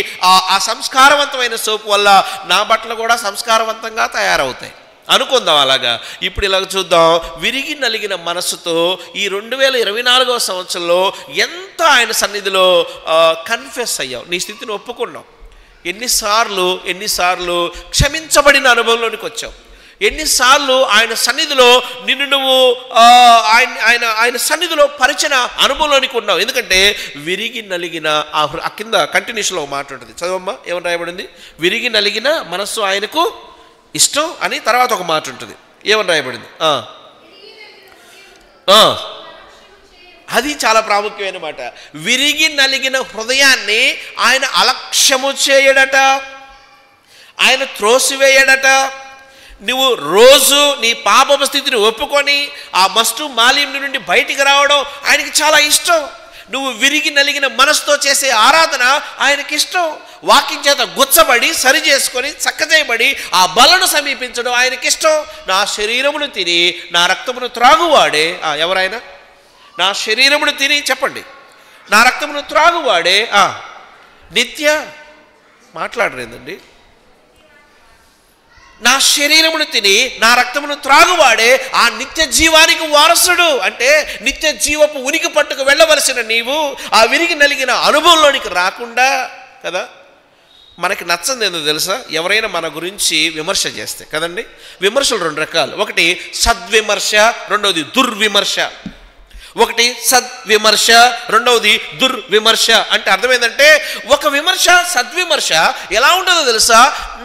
Speaker 1: ఆ సంస్కారవంతమైన సోప్ వల్ల నా బట్టలు కూడా సంస్కారవంతంగా తయారవుతాయి అనుకుందాం. అలాగా ఇప్పుడు ఇలాగ చూద్దాం. విరిగి నలిగిన మనస్సుతో ఈ 2024వ సంవత్సరంలో ఎంత ఆయన సన్నిధిలో కన్ఫెస్ అయ్యావు, నీ స్థితిని ఒప్పుకున్నావు. ఎన్నిసార్లు క్షమించబడిన అనుభవంలోనికి వచ్చావు. ఎన్నిసార్లు ఆయన సన్నిధిలో నువ్వు ఆయన సన్నిధిలో పరిచిన అనుభవంలోనికి ఉన్నావు. ఎందుకంటే విరిగి నలిగిన ఆ కింద కంటిన్యూషన్లో మాట ఉంటుంది. చదవమ్మా, ఏమని రాయబడింది? విరిగి నలిగిన మనస్సు ఆయనకు ఇష్టం అని తర్వాత ఒక మాట ఉంటుంది. ఏమని రాయబడింది? అది చాలా ప్రాముఖ్యమైన మాట. విరిగి నలిగిన హృదయాన్ని ఆయన అలక్ష్యము చేయడట, ఆయన త్రోసివేయడట. నువ్వు రోజు నీ పాపపు స్థితిని ఒప్పుకొని ఆ మస్టు మాలిన్యం నుండి బయటికి రావడం ఆయనకి చాలా ఇష్టం. నువ్వు విరిగి నలిగిన మనసుతో చేసే ఆరాధన ఆయనకి ఇష్టం. వాక్యం చేత గుచ్చబడి సరి చేసుకొని చక్కజేయబడి ఆ బలను సమీపించడం ఆయనకి ఇష్టం. నా శరీరమును తిని నా రక్తమును త్రాగువాడే ఎవరైనా? నా శరీరమును తిని చెప్పండి, నా రక్తమును త్రాగువాడే నిత్య మాట్లాడరేందండి. నా శరీరమును తిని నా రక్తమును త్రాగువాడే ఆ నిత్య జీవానికి వారసుడు. అంటే నిత్య జీవపు ఉనికి పట్టుకు వెళ్ళవలసిన నీవు ఆ విరిగి నలిగిన అనుభవంలోనికి రాకుండా కదా. మనకి నచ్చంది ఏందో తెలుసా? ఎవరైనా మన గురించి విమర్శ చేస్తే కదండి. విమర్శలు 2 రకాలు. ఒకటి సద్విమర్శ, రెండవది దుర్విమర్శ. ఒకటి సద్విమర్శ, రెండవది దుర్విమర్శ. అంటే అర్థమైందంటే ఒక విమర్శ, సద్విమర్శ ఎలా ఉంటుందో తెలుసా?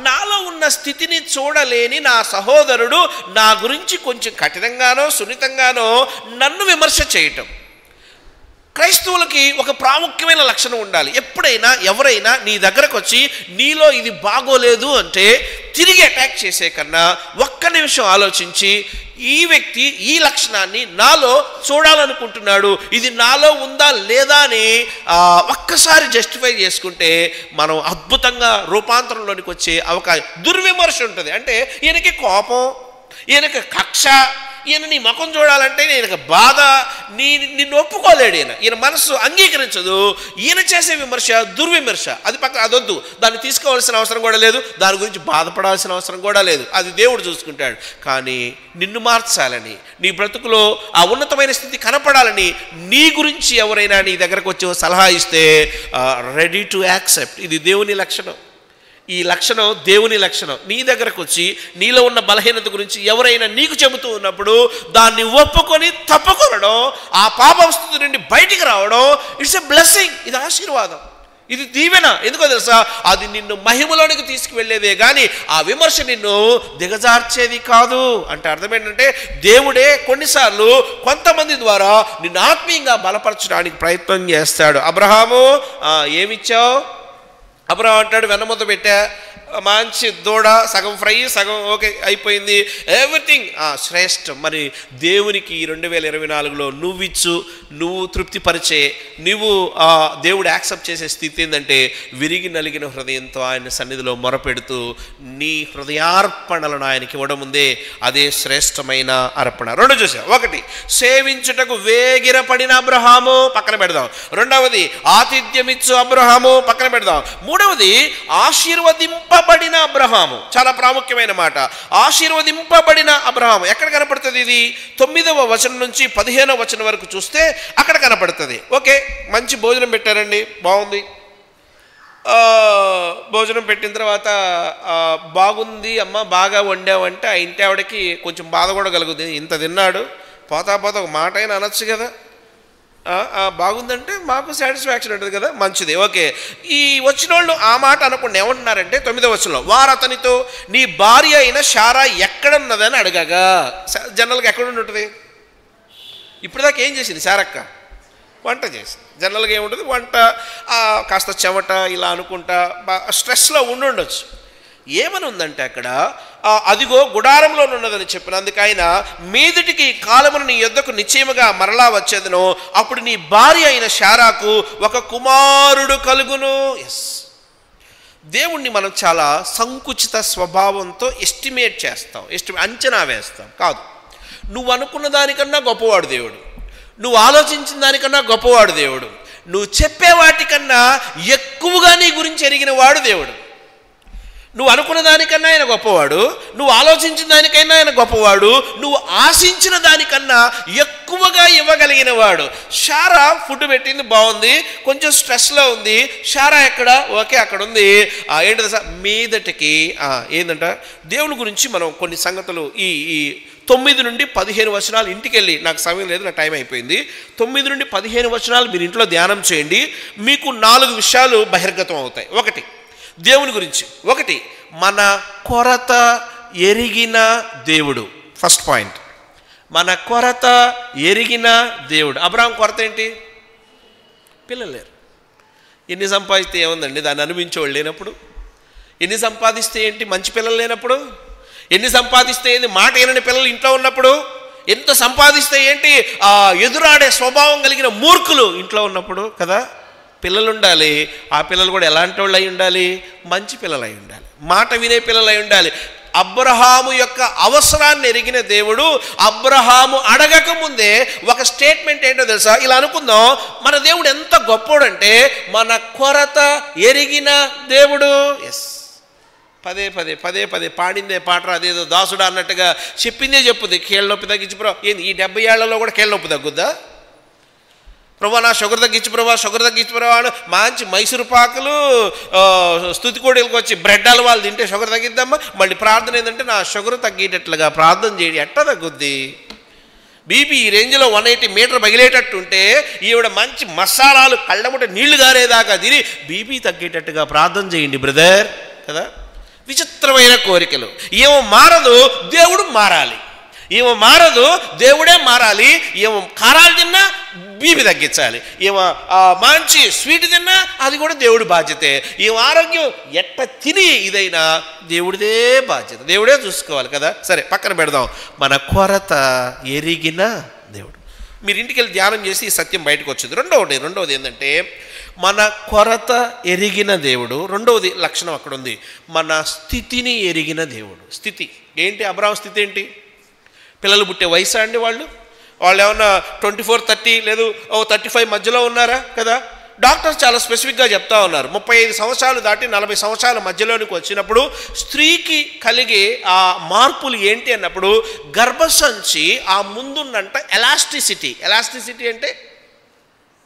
Speaker 1: నాలో ఉన్న స్థితిని చూడలేని నా సహోదరుడు నా గురించి కొంచెం కఠినంగానో సున్నితంగానో నన్ను విమర్శ చేయటం. క్రైస్తవులకి ఒక ప్రాముఖ్యమైన లక్షణం ఉండాలి. ఎప్పుడైనా ఎవరైనా నీ దగ్గరకు వచ్చి నీలో ఇది బాగోలేదు అంటే తిరిగి అటాక్ చేసే కన్నా ఒక్క నిమిషం ఆలోచించి ఈ వ్యక్తి ఈ లక్షణాన్ని నాలో చూడాలనుకుంటున్నాడు, ఇది నాలో ఉందా లేదా అని ఒక్కసారి జస్టిఫై చేసుకుంటే మనం అద్భుతంగా రూపాంతరంలోనికి వచ్చే అవకాశం. దుర్విమర్శ ఉంటుంది. అంటే ఈయనకి కోపం, ఈయనకి కక్ష, ఈయన నీ ముఖం చూడాలంటే ఈయనకు బాధ, నిన్ను ఒప్పుకోలేడు. ఈయన మనసు అంగీకరించదు. ఈయన చేసే విమర్శ దుర్విమర్శ, అది అదొద్దు. దాన్ని తీసుకోవాల్సిన అవసరం కూడా లేదు, దాని గురించి బాధపడాల్సిన అవసరం కూడా లేదు. అది దేవుడు చూసుకుంటాడు. కానీ నిన్ను మార్చాలని, నీ బ్రతుకులో ఆ ఉన్నతమైన స్థితి కనపడాలని నీ గురించి ఎవరైనా నీ దగ్గరకు వచ్చి సలహా ఇస్తే రెడీ టు యాక్సెప్ట్. ఇది దేవుని లక్షణం. ఈ లక్షణం దేవుని లక్షణం. నీ దగ్గరకు వచ్చి నీలో ఉన్న బలహీనత గురించి ఎవరైనా నీకు చెబుతూ ఉన్నప్పుడు దాన్ని ఒప్పుకొని తప్పుకొనడం, ఆ పాపం స్థితి నుండి బయటికి రావడం, ఇట్స్ ఎ బ్లెస్సింగ్. ఇది ఆశీర్వాదం, ఇది దీవెన. ఎందుకో తెలుసా? అది నిన్ను మహిమలోనికి తీసుకువెళ్ళేదే కానీ ఆ విమర్శ నిన్ను దిగజార్చేది కాదు. అంటే అర్థం ఏంటంటే దేవుడే కొన్నిసార్లు కొంతమంది ద్వారా నిన్ను ఆత్మీయంగా బలపరచడానికి ప్రయత్నం చేస్తాడు. అబ్రహాము ఏమిచ్చావు? అబ్రహాం అంటాడు, వెన్నముద్ద పెట్టా, మంచి దూడ, సగం ఫ్రై సగం ఓకే అయిపోయింది, ఎవ్రీథింగ్ శ్రేష్టం. మరి దేవునికి 2024లో నువ్విచ్చు, నువ్వు తృప్తిపరిచే, నువ్వు దేవుడు యాక్సెప్ట్ చేసే స్థితి ఏంటంటే విరిగి నలిగిన హృదయంతో ఆయన సన్నిధిలో మొరపెడుతూ నీ హృదయార్పణలను ఆయనకి ఇవ్వడం ఉందే, అదే శ్రేష్టమైన అర్పణ. రెండు చూసా. ఒకటి, సేవించుటకు వేగిరపడిన అబ్రహాము, పక్కన పెడదాం. రెండవది, ఆతిథ్యమిచ్చు అబ్రహాము, పక్కన పెడదాం. మూడవది, ఆశీర్వదింపబడిన అబ్రహాము. చాలా ప్రాముఖ్యమైన మాట. ఆశీర్వదింపబడిన అబ్రహాము ఎక్కడ కనపడుతుంది? ఇది 9వ వచనం నుంచి 15వ వచనం వరకు చూస్తే అక్కడ కనపడుతుంది. ఓకే, మంచి భోజనం పెట్టారండి, బాగుంది. భోజనం పెట్టిన తర్వాత బాగుంది అమ్మ, బాగా వండావంటే ఆ ఇంటి ఆవిడకి కొంచెం బాధ కూడా కలుగుతుంది. ఇంత తిన్నాడు, పోతా పోతా ఒక మాట అయినా అనొచ్చు కదా. బాగుందంటే మాకు సాటిస్ఫాక్షన్ ఉంటుంది కదా, మంచిది. ఓకే, ఈ వచ్చిన వాళ్ళు ఆ మాట అనకుండా ఏమంటున్నారంటే 9వ వచనంలో, వారు అతనితో నీ భార్య అయిన శారా ఎక్కడున్నదని అడగగా. జనరల్గా ఎక్కడ ఉంటుంది? ఇప్పుడు దాకా ఏం చేసింది శారక్క? వంట చేసింది. జనరల్గా ఏముంటుంది? వంట, కాస్త చెమట ఇలా అనుకుంటా స్ట్రెస్లో ఉండొచ్చు. ఏమని ఉందంటే అక్కడ, అదిగో గుడారంలో ఉన్నదని చెప్పినందుకు ఆయన, మీదటికి కాలమును నీ యొద్దకు నిశ్చయముగా మరలా వచ్చేదను, అప్పుడు నీ భార్య అయిన శారాకు ఒక కుమారుడు కలుగును. ఎస్, దేవుణ్ణి మనం చాలా సంకుచిత స్వభావంతో ఎస్టిమేట్ చేస్తాం, అంచనా వేస్తాం. కాదు, నువ్వు అనుకున్న దానికన్నా గొప్పవాడు దేవుడు, నువ్వు ఆలోచించిన దానికన్నా గొప్పవాడు దేవుడు, నువ్వు చెప్పే వాటికన్నా ఎక్కువగా నీ గురించి ఎరిగిన వాడు దేవుడు. నువ్వు అనుకున్న దానికన్నా ఆయన గొప్పవాడు, నువ్వు ఆలోచించిన దానికైనా ఆయన గొప్పవాడు, నువ్వు ఆశించిన దానికన్నా ఎక్కువగా ఇవ్వగలిగిన వాడు. శారా ఫుడ్ పెట్టింది, బాగుంది, కొంచెం స్ట్రెస్లో ఉంది. శారా ఎక్కడ? ఓకే, అక్కడ ఉంది. ఏంటి సార్ మీదటికి ఏంటంట దేవుని గురించి మనం కొన్ని సంగతులు ఈ 9 నుండి 15 వచనాలు ఇంటికి వెళ్ళి, నాకు సమయం లేదు, నా టైం అయిపోయింది. 9 నుండి 15 వచనాలు మీరు ఇంట్లో ధ్యానం చేయండి. మీకు 4 విషయాలు బహిర్గతం అవుతాయి. ఒకటి, దేవుని గురించి. ఒకటి, మన కొరత ఎరిగిన దేవుడు. ఫస్ట్ పాయింట్, మన కొరత ఎరిగిన దేవుడు. అబ్రహాం కొరత ఏంటి? పిల్లలు లేరు. ఎన్ని సంపాదిస్తే ఏముందండి, దాన్ని అనుభవించేవాళ్ళు లేనప్పుడు? ఎన్ని సంపాదిస్తే ఏంటి మంచి పిల్లలు లేనప్పుడు? ఎన్ని సంపాదిస్తే ఏంటి మాట ఏనని పిల్లలు ఇంట్లో ఉన్నప్పుడు? ఎంత సంపాదిస్తే ఏంటి ఎదురాడే స్వభావం కలిగిన మూర్ఖులు ఇంట్లో ఉన్నప్పుడు కదా? పిల్లలు ఉండాలి. ఆ పిల్లలు కూడా ఎలాంటి వాళ్ళు అయి ఉండాలి? మంచి పిల్లలు అయి ఉండాలి, మాట వినే పిల్లలు అయి ఉండాలి. అబ్రహాము యొక్క అవసరాన్ని ఎరిగిన దేవుడు అబ్రహాము అడగక ముందే ఒక స్టేట్మెంట్ ఏంటో తెలుసా? ఇలా అనుకుందాం, మన దేవుడు ఎంత గొప్పోడంటే మన కొరత ఎరిగిన దేవుడు. ఎస్, పదే పదే పదే పదే పాడిందే పాట, అదేదో దాసుడా అన్నట్టుగా చెప్పిందే చెప్పుద్ది. కీళ్ళ నొప్పి తగ్గించు బ్రో. ఏంది ఈ 70 ఏళ్లలో కూడా కీళ్ళ నొప్పి తగ్గుద్దా? ప్రభా నా షుగర్ తగ్గించు ప్రభా, షుగర్ తగ్గించు ప్రభా అని మంచి మైసూరు పాకులు స్తుతి కోడీలకు వచ్చి బ్రెడ్ హల్వాలు తింటే షుగర్ తగ్గిద్దమ్మా. మళ్ళీ ప్రార్థన ఏంటంటే నా షుగర్ తగ్గేటట్లుగా ప్రార్థన చేయడం. ఎట్లా తగ్గుద్ది? బీపీ ఈ రేంజ్లో 180 మీటర్ పగిలేటట్టుంటే ఈవిడ మంచి మసాలాలు కళ్ళముట నీళ్లు గారేదాకా తిని బీపీ తగ్గేటట్టుగా ప్రార్థన చేయండి బ్రదర్ కదా. విచిత్రమైన కోరికలు. ఏమో మారదు, దేవుడు మారాలి. ఏమో మారదు, దేవుడే మారాలి. ఏమో కారాలు తిన్నా బీపీ తగ్గించాలి. ఏమో మంచి స్వీట్ తిన్నా అది కూడా దేవుడి బాధ్యతే. ఏమో ఆరోగ్యం ఎట్ట తిని ఇదైనా దేవుడిదే బాధ్యత, దేవుడే చూసుకోవాలి కదా. సరే పక్కన పెడదాం. మన కొరత ఎరిగిన దేవుడు. మీరు ఇంటికి వెళ్ళి ధ్యానం చేసి ఈ సత్యం బయటకు వచ్చింది. రెండవది ఏంటంటే మన కొరత ఎరిగిన దేవుడు. రెండవది లక్షణం అక్కడ ఉంది, మన స్థితిని ఎరిగిన దేవుడు. స్థితి ఏంటి? అబ్రహాం స్థితి ఏంటి? పిల్లలు పుట్టే వయసా అండి వాళ్ళు ఏమన్నా 24, 30 లేదు 35 మధ్యలో ఉన్నారా కదా? డాక్టర్స్ చాలా స్పెసిఫిక్గా చెప్తా ఉన్నారు, 35 సంవత్సరాలు దాటి 40 సంవత్సరాల మధ్యలోనికి వచ్చినప్పుడు స్త్రీకి కలిగే ఆ మార్పులు ఏంటి అన్నప్పుడు గర్భసంచి ఆ ముందున్నంట ఎలాస్టిసిటీ అంటే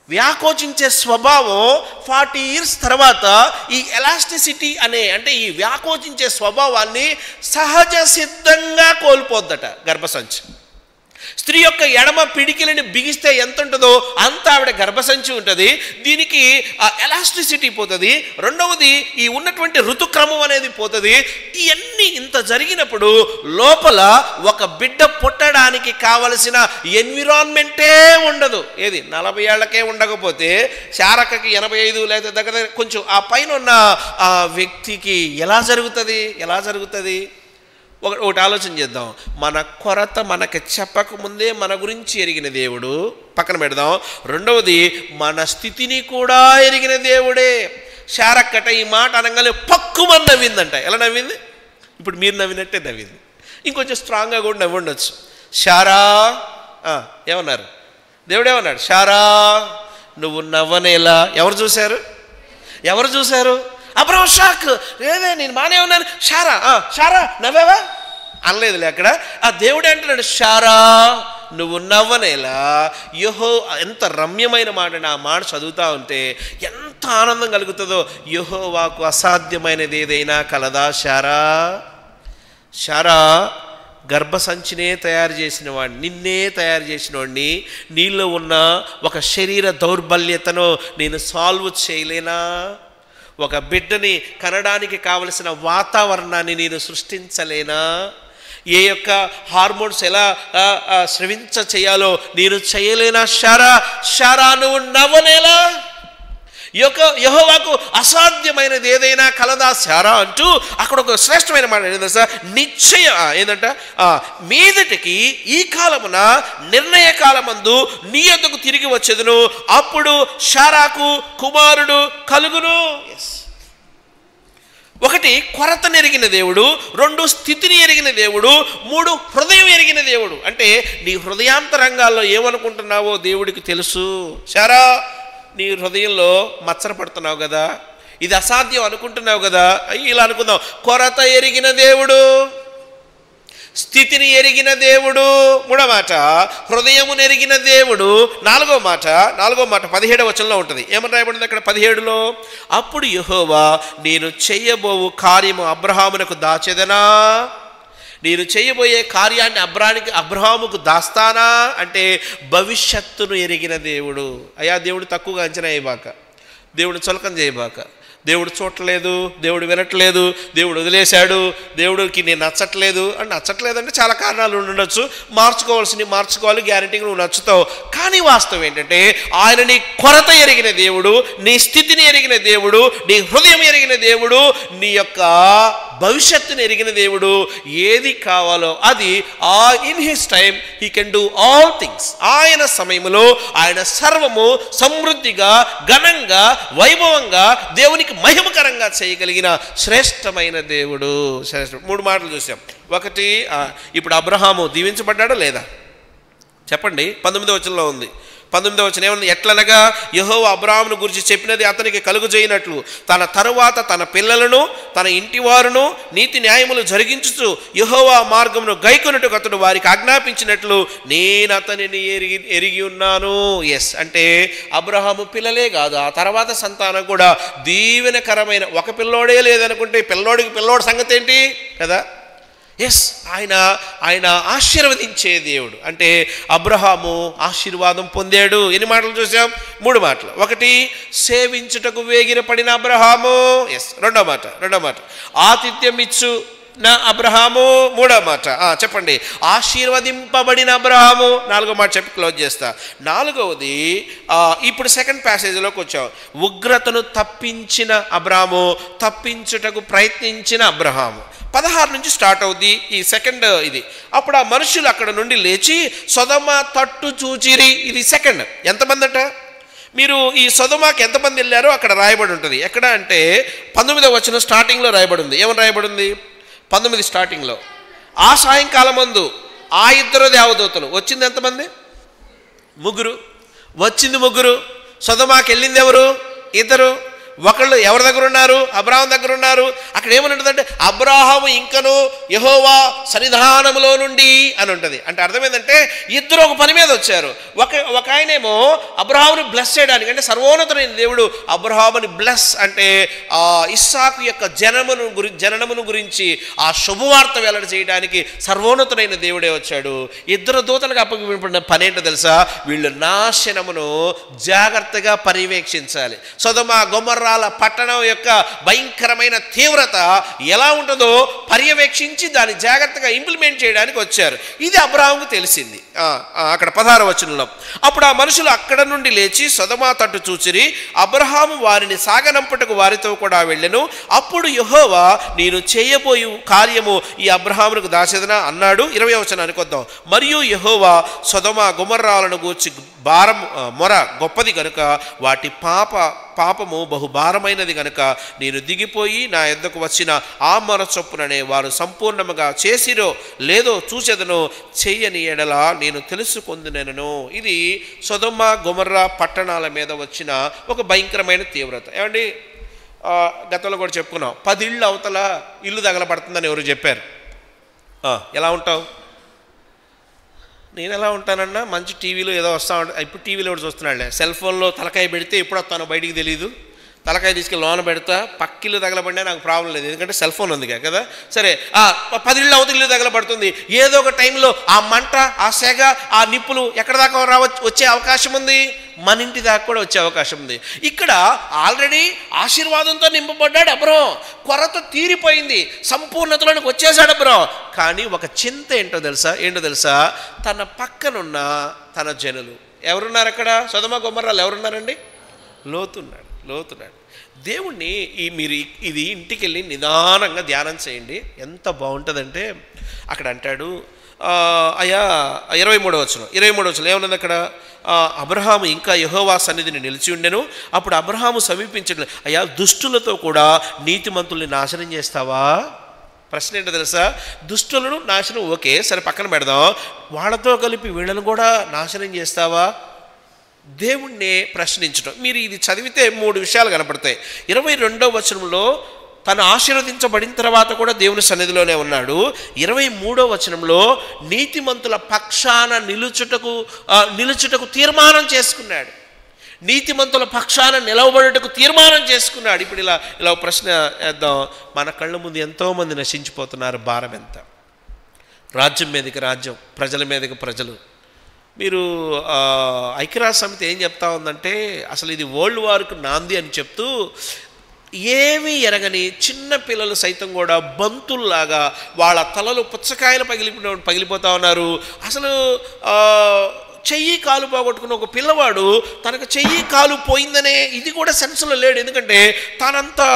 Speaker 1: వ్యాకోచించే స్వభావం 40 years తర్వాత ఈ ఎలాస్టిసిటీ అంటే ఈ వ్యాకోచించే స్వభావాన్ని సహజ సిద్ధంగా కోల్పోద్దట గర్భసంచి. స్త్రీ యొక్క ఎడమ పిడికిలని బిగిస్తే ఎంత ఉంటుందో అంత ఆవిడ గర్భసంచి ఉంటుంది. దీనికి ఆ ఎలాస్టిసిటీ పోతుంది. రెండవది ఈ ఉన్నటువంటి ఋతుక్రమం అనేది పోతుంది. ఇవన్నీ ఇంత జరిగినప్పుడు లోపల ఒక బిడ్డ పుట్టడానికి కావలసిన ఎన్విరాన్మెంటే ఉండదు. ఏది 40 ఏళ్లకే ఉండకపోతే శారకకి 85 లేదా దగ్గర కొంచెం ఆ పైన ఉన్న ఆ వ్యక్తికి ఎలా జరుగుతుంది? ఒకటి ఆలోచన చేద్దాం. మన కొరత మనకి చెప్పకముందే మన గురించి ఎరిగిన దేవుడు పక్కన పెడదాం. రెండవది మన స్థితిని కూడా ఎరిగిన దేవుడే. శారక్కట ఈ మాట అనగానే పక్కుమని నవ్విందంట. ఎలా నవ్వింది? ఇప్పుడు మీరు నవ్వినట్టే నవ్వింది. ఇంకొంచెం స్ట్రాంగ్గా కూడా నవ్వి ఉండొచ్చు. శారా ఏమన్నారు? దేవుడేమన్నాడు? శారా నువ్వు నవ్వనేలా. ఎవరు చూశారు? Abraham shock. లేదే నేను బాగానే ఉన్నాను. శారా నవ్వావా అనలేదులే అక్కడ. ఆ దేవుడే అంటున్నాడు, శారా నువ్వు నవ్వనేలా. ఎంత రమ్యమైన మాట. ఆ మాట చదువుతా ఉంటే ఎంత ఆనందం కలుగుతుందో. యెహోవాకు అసాధ్యమైనది ఏదైనా కలదా? శారా గర్భసంచినే తయారు చేసిన వాడిని, నిన్నే తయారు చేసిన వాడిని, నీలో ఉన్న ఒక శరీర దౌర్బల్యతను నేను సాల్వ్ చేయలేనా? ఒక బిడ్డని కనడానికి కావలసిన వాతావరణాన్ని నేను సృష్టించలేనా? ఏ యొక్క హార్మోన్స్ ఎలా స్రవించ చేయాలో నేను చేయలేనా? శారా నువ్వు నవ్వనేలా. యెహోవాకు అసాధ్యమైనది ఏదైనా కలదా శారా అంటూ అక్కడ ఒక శ్రేష్టమైన మాట ఏంటంటే సార్, నిశ్చయం ఏంటంట, మీదటికి ఈ కాలమున నిర్ణయ కాలమందు నీ యొద్దకు తిరిగి వచ్చేదును, అప్పుడు శారాకు కుమారుడు కలుగును. ఒకటి కొరతను ఎరిగిన దేవుడు, 2 స్థితిని ఎరిగిన దేవుడు, 3 హృదయం ఎరిగిన దేవుడు. అంటే నీ హృదయాంతరంగాల్లో ఏమనుకుంటున్నావో దేవుడికి తెలుసు. శారా నీ హృదయంలో మచ్చర పడుతున్నావు కదా, ఇది అసాధ్యం అనుకుంటున్నావు కదా. ఇలా అనుకుందాం. కొరత ఎరిగిన దేవుడు, స్థితిని ఎరిగిన దేవుడు, 3వ మాట హృదయమును ఎరిగిన దేవుడు, 4వ మాట 17వ వచనంలో ఉంటుంది. ఏమని రాయబడింది అక్కడ 17లో? అప్పుడు యెహోవా నేను చెయ్యబోవు కార్యము అబ్రహామునకు దాచెదనా? నేను చేయబోయే కార్యాన్ని అబ్రహాముకు దాస్తానా అంటే భవిష్యత్తును ఎరిగిన దేవుడు. అయ్యా దేవుడు తక్కువగా అంచనా వేయబాక, దేవుడు చులకన చేయబాక. దేవుడు చూడట్లేదు, దేవుడు వినట్లేదు, దేవుడు వదిలేశాడు, దేవుడికి నేను నచ్చట్లేదు అంటే చాలా కారణాలు ఉండొచ్చు. మార్చుకోవాలి, గ్యారెంటీగా నువ్వు నచ్చుతావు. కానీ వాస్తవం ఏంటంటే ఆయన నీ కొరత ఎరిగిన దేవుడు, నీ స్థితిని ఎరిగిన దేవుడు, నీ హృదయం ఎరిగిన దేవుడు, నీ యొక్క భవిష్యత్తుని ఎరిగిన దేవుడు. ఏది కావాలో అది in his time he can do all things. ఆయన సమయంలో ఆయన సర్వము సమృద్ధిగా, ఘనంగా, వైభవంగా, దేవునికి మహిమకరంగా చేయగలిగిన శ్రేష్టమైన దేవుడు. 3 మాటలు చూసాం. ఒకటి, ఇప్పుడు అబ్రహాము దీవించబడ్డాడా లేదా చెప్పండి? 19వ వచనంలో ఉంది. 19వ వచనం ఏమన్నా? ఎట్లనగా యెహోవా అబ్రహామును గురించి చెప్పినది అతనికి కలుగజేయనట్లు తన తరువాత తన పిల్లలను తన ఇంటి వారును నీతి న్యాయములు జరిగించుచు యెహోవా మార్గమును గైకొనుటకు అతడు వారికి ఆజ్ఞాపించినట్లు నేను అతనిని ఎరిగి ఉన్నాను. అంటే అబ్రహాము పిల్లలే కాదు, ఆ తర్వాత సంతానం కూడా దీవెనకరమైన. ఒక పిల్లోడే లేదనుకుంటే పిల్లోడి సంగతి ఏంటి కదా? ఆయన ఆశీర్వదించే దేవుడు. అంటే అబ్రహాము ఆశీర్వాదం పొందాడు. ఎన్ని మాటలు చూసాం? 3 మాటలు. ఒకటి, సేవించుటకు వేగిరపడిన అబ్రహాము. రెండో మాట ఆతిథ్యం ఇచ్చు నా అబ్రహాము. 3వ మాట చెప్పండి, ఆశీర్వదింపబడిన అబ్రహాము. 4వ మాట చెప్పి క్లోజ్ చేస్తా. 4వది ఇప్పుడు సెకండ్ ప్యాసేజ్లోకి వచ్చాం. ఉగ్రతను తప్పించిన అబ్రహాము, తప్పించుటకు ప్రయత్నించిన అబ్రహాము. 16 నుంచి స్టార్ట్ అవుద్ది ఈ సెకండ్ ఇది. అప్పుడు ఆ మనుషులు అక్కడ నుండి లేచి సొదొమ తట్టు చూచిరి. ఇది సెకండ్. ఎంతమంది అట? మీరు ఈ సొదొమకి ఎంతమంది వెళ్ళారో అక్కడ రాయబడి ఉంటుంది. ఎక్కడ అంటే 19వ వచనం స్టార్టింగ్లో రాయబడి ఉంది. ఏమని రాయబడి ఉంది? 19 స్టార్టింగ్లో, ఆ సాయంకాలం మందు ఆ ఇద్దరు దేవదూతలు. వచ్చింది ఎంతమంది? ముగ్గురు. వచ్చింది ముగ్గురు. సొదొమకి వెళ్ళింది ఎవరు? ఇద్దరు. ఒకళ్ళు ఎవరి దగ్గర ఉన్నారు? అబ్రాహాం దగ్గర ఉన్నారు. అక్కడ ఏమని ఉంటుందంటే అబ్రాహాము ఇంకను యెహోవా సన్నిధానములో నుండి అని ఉంటుంది. అంటే అర్థం ఏంటంటే ఇద్దరు ఒక పని మీద వచ్చారు. ఒక ఆయనేమో అబ్రాహాముని బ్లెస్ చేయడానికి, అంటే సర్వోన్నతుడైన దేవుడు అబ్రాహాముని బ్లెస్ అంటే ఇస్సాకు యొక్క జననమును గురించి ఆ శుభవార్త వెల్లడి చేయడానికి సర్వోన్నతుడైన దేవుడే వచ్చాడు. ఇద్దరు దూతలకు అప్పగింపబడిన పని ఏంటో తెలుసా? వీళ్ళు నాశనమును జాగ్రత్తగా పర్యవేక్షించాలి. సొదొమ గొమొర్రా పట్టణం యొక్క భయంకరమైన తీవ్రత ఎలా ఉంటుందో పర్యవేక్షించి దాన్ని జాగ్రత్తగా ఇంప్లిమెంట్ చేయడానికి వచ్చారు. ఇది అబ్రాహాముకు తెలిసింది. అక్కడ 16వ వచనంలో, అప్పుడు ఆ మనుషులు అక్కడ నుండి లేచి సొదొమ తట్టు చూచిరి. అబ్రాహాము వారిని సాగనంపుటకు వారితో కూడా వెళ్ళెను. అప్పుడు యెహోవా నేను చేయబోయు కార్యము ఈ అబ్రాహామునకు దాచెదనా అన్నాడు. 20వ వచనానికి వద్దాం. మరియు యెహోవా సొదొమ గొమొర్రాలను గూర్చి మొర గొప్పది కనుక వాటి పాపము బహుభారమైనది కనుక నేను దిగిపోయి నా యొద్దకు వచ్చిన ఆ మొర చొప్పుననే వారు సంపూర్ణముగా చేసిరో లేదో చూచెదను, చెయ్యని ఎడల నేను తెలుసుకొందునెను. ఇది సొదొమ గొమొర్రా పట్టణాల మీద వచ్చిన ఒక భయంకరమైన తీవ్రత. ఏమండి, గతంలో కూడా చెప్పుకున్నాం, 10 ఇళ్ళు అవతల ఇల్లు తగలబడుతుందని ఎవరు చెప్పారు? ఎలా ఉంటావు? నేను ఎలా ఉంటానన్నా, మంచి టీవీలో ఏదో వస్తా ఉంటా. ఇప్పుడు టీవీలో కూడా చూస్తున్నాడులే, సెల్ ఫోన్లో తలకాయ పెడితే ఎప్పుడు వస్తానో బయటికి తెలియదు. తలకాయ తీసుకెళ్ళి లోన పెడతా, పక్కిల్లు తగలబడినా నాకు ప్రాబ్లం లేదు, ఎందుకంటే సెల్ ఫోన్ ఉంది కదా. సరే, 10 ఇళ్ళు అవతల ఇల్లు తగలబడుతుంది. ఏదో ఒక టైంలో ఆ మంట, ఆ సెగ, ఆ నిప్పులు ఎక్కడ దాకా వచ్చే అవకాశం ఉంది? మన ఇంటి దాకా కూడా వచ్చే అవకాశం ఉంది. ఇక్కడ ఆల్రెడీ ఆశీర్వాదంతో నింపబడ్డాడు అబ్రాహాం, కొరత తీరిపోయింది, సంపూర్ణతలోనికి వచ్చేసాడు అబ్రాహాం. కానీ ఒక చింత ఏంటో తెలుసా? తన పక్కనున్న తన జనులు ఎవరున్నారు? అక్కడ సొదొమ గొమొర్రాలు ఎవరున్నారండి? లోతున్నాడు. దేవుణ్ణి మీరు ఇది ఇంటికి వెళ్ళి నిదానంగా ధ్యానం చేయండి, ఎంత బాగుంటుందంటే అక్కడ అంటాడు, అయ్యా 23వ వచనం ఏమన్నది అక్కడ? అబ్రాహాము ఇంకా యెహోవా సన్నిధిని నిలిచి ఉండెను. అప్పుడు అబ్రాహాము సమీపించడం, అయ్యా దుష్టులతో కూడా నీతిమంతుల్ని నాశనం చేస్తావా? ప్రశ్న ఏంటో తెలుసా? దుష్టులను నాశనం ఓకే, సరే పక్కన పెడదాం, వాళ్ళతో కలిపి వీళ్ళను కూడా నాశనం చేస్తావా? దేవుణ్ణి ప్రశ్నించడం. మీరు ఇది చదివితే 3 విషయాలు కనపడతాయి. 22వ వచనంలో తను ఆశీర్వదించబడిన తర్వాత కూడా దేవుని సన్నిధిలోనే ఉన్నాడు. 23వ వచనంలో నీతిమంతుల పక్షాన నిలుచుటకు తీర్మానం చేసుకున్నాడు. నీతిమంతుల పక్షాన నిలవబడుటకు తీర్మానం చేసుకున్నాడు. ఇప్పుడు ఇలా ప్రశ్న వేద్దాం, మన కళ్ళ ముందు ఎంతోమంది నశించిపోతున్నారు. భారం ఎంత? రాజ్యం మీదకి రాజ్యం, ప్రజల మీదకి ప్రజలు. మీరు ఐక్యరాజ్య సమితి ఏం చెప్తా ఉందంటే అసలు ఇది వరల్డ్ వార్కు నాంది అని చెప్తూ, ఏమీ ఎరగని చిన్న పిల్లలు సైతం కూడా బంతుల్లాగా వాళ్ళ తలలు పుచ్చకాయలు పగిలిపోతా ఉన్నారు. అసలు చెయ్యి కాలు పోగొట్టుకున్న ఒక పిల్లవాడు తనకు చెయ్యి కాలు పోయిందనే ఇది కూడా సెన్స్లో లేడు, ఎందుకంటే తనంతా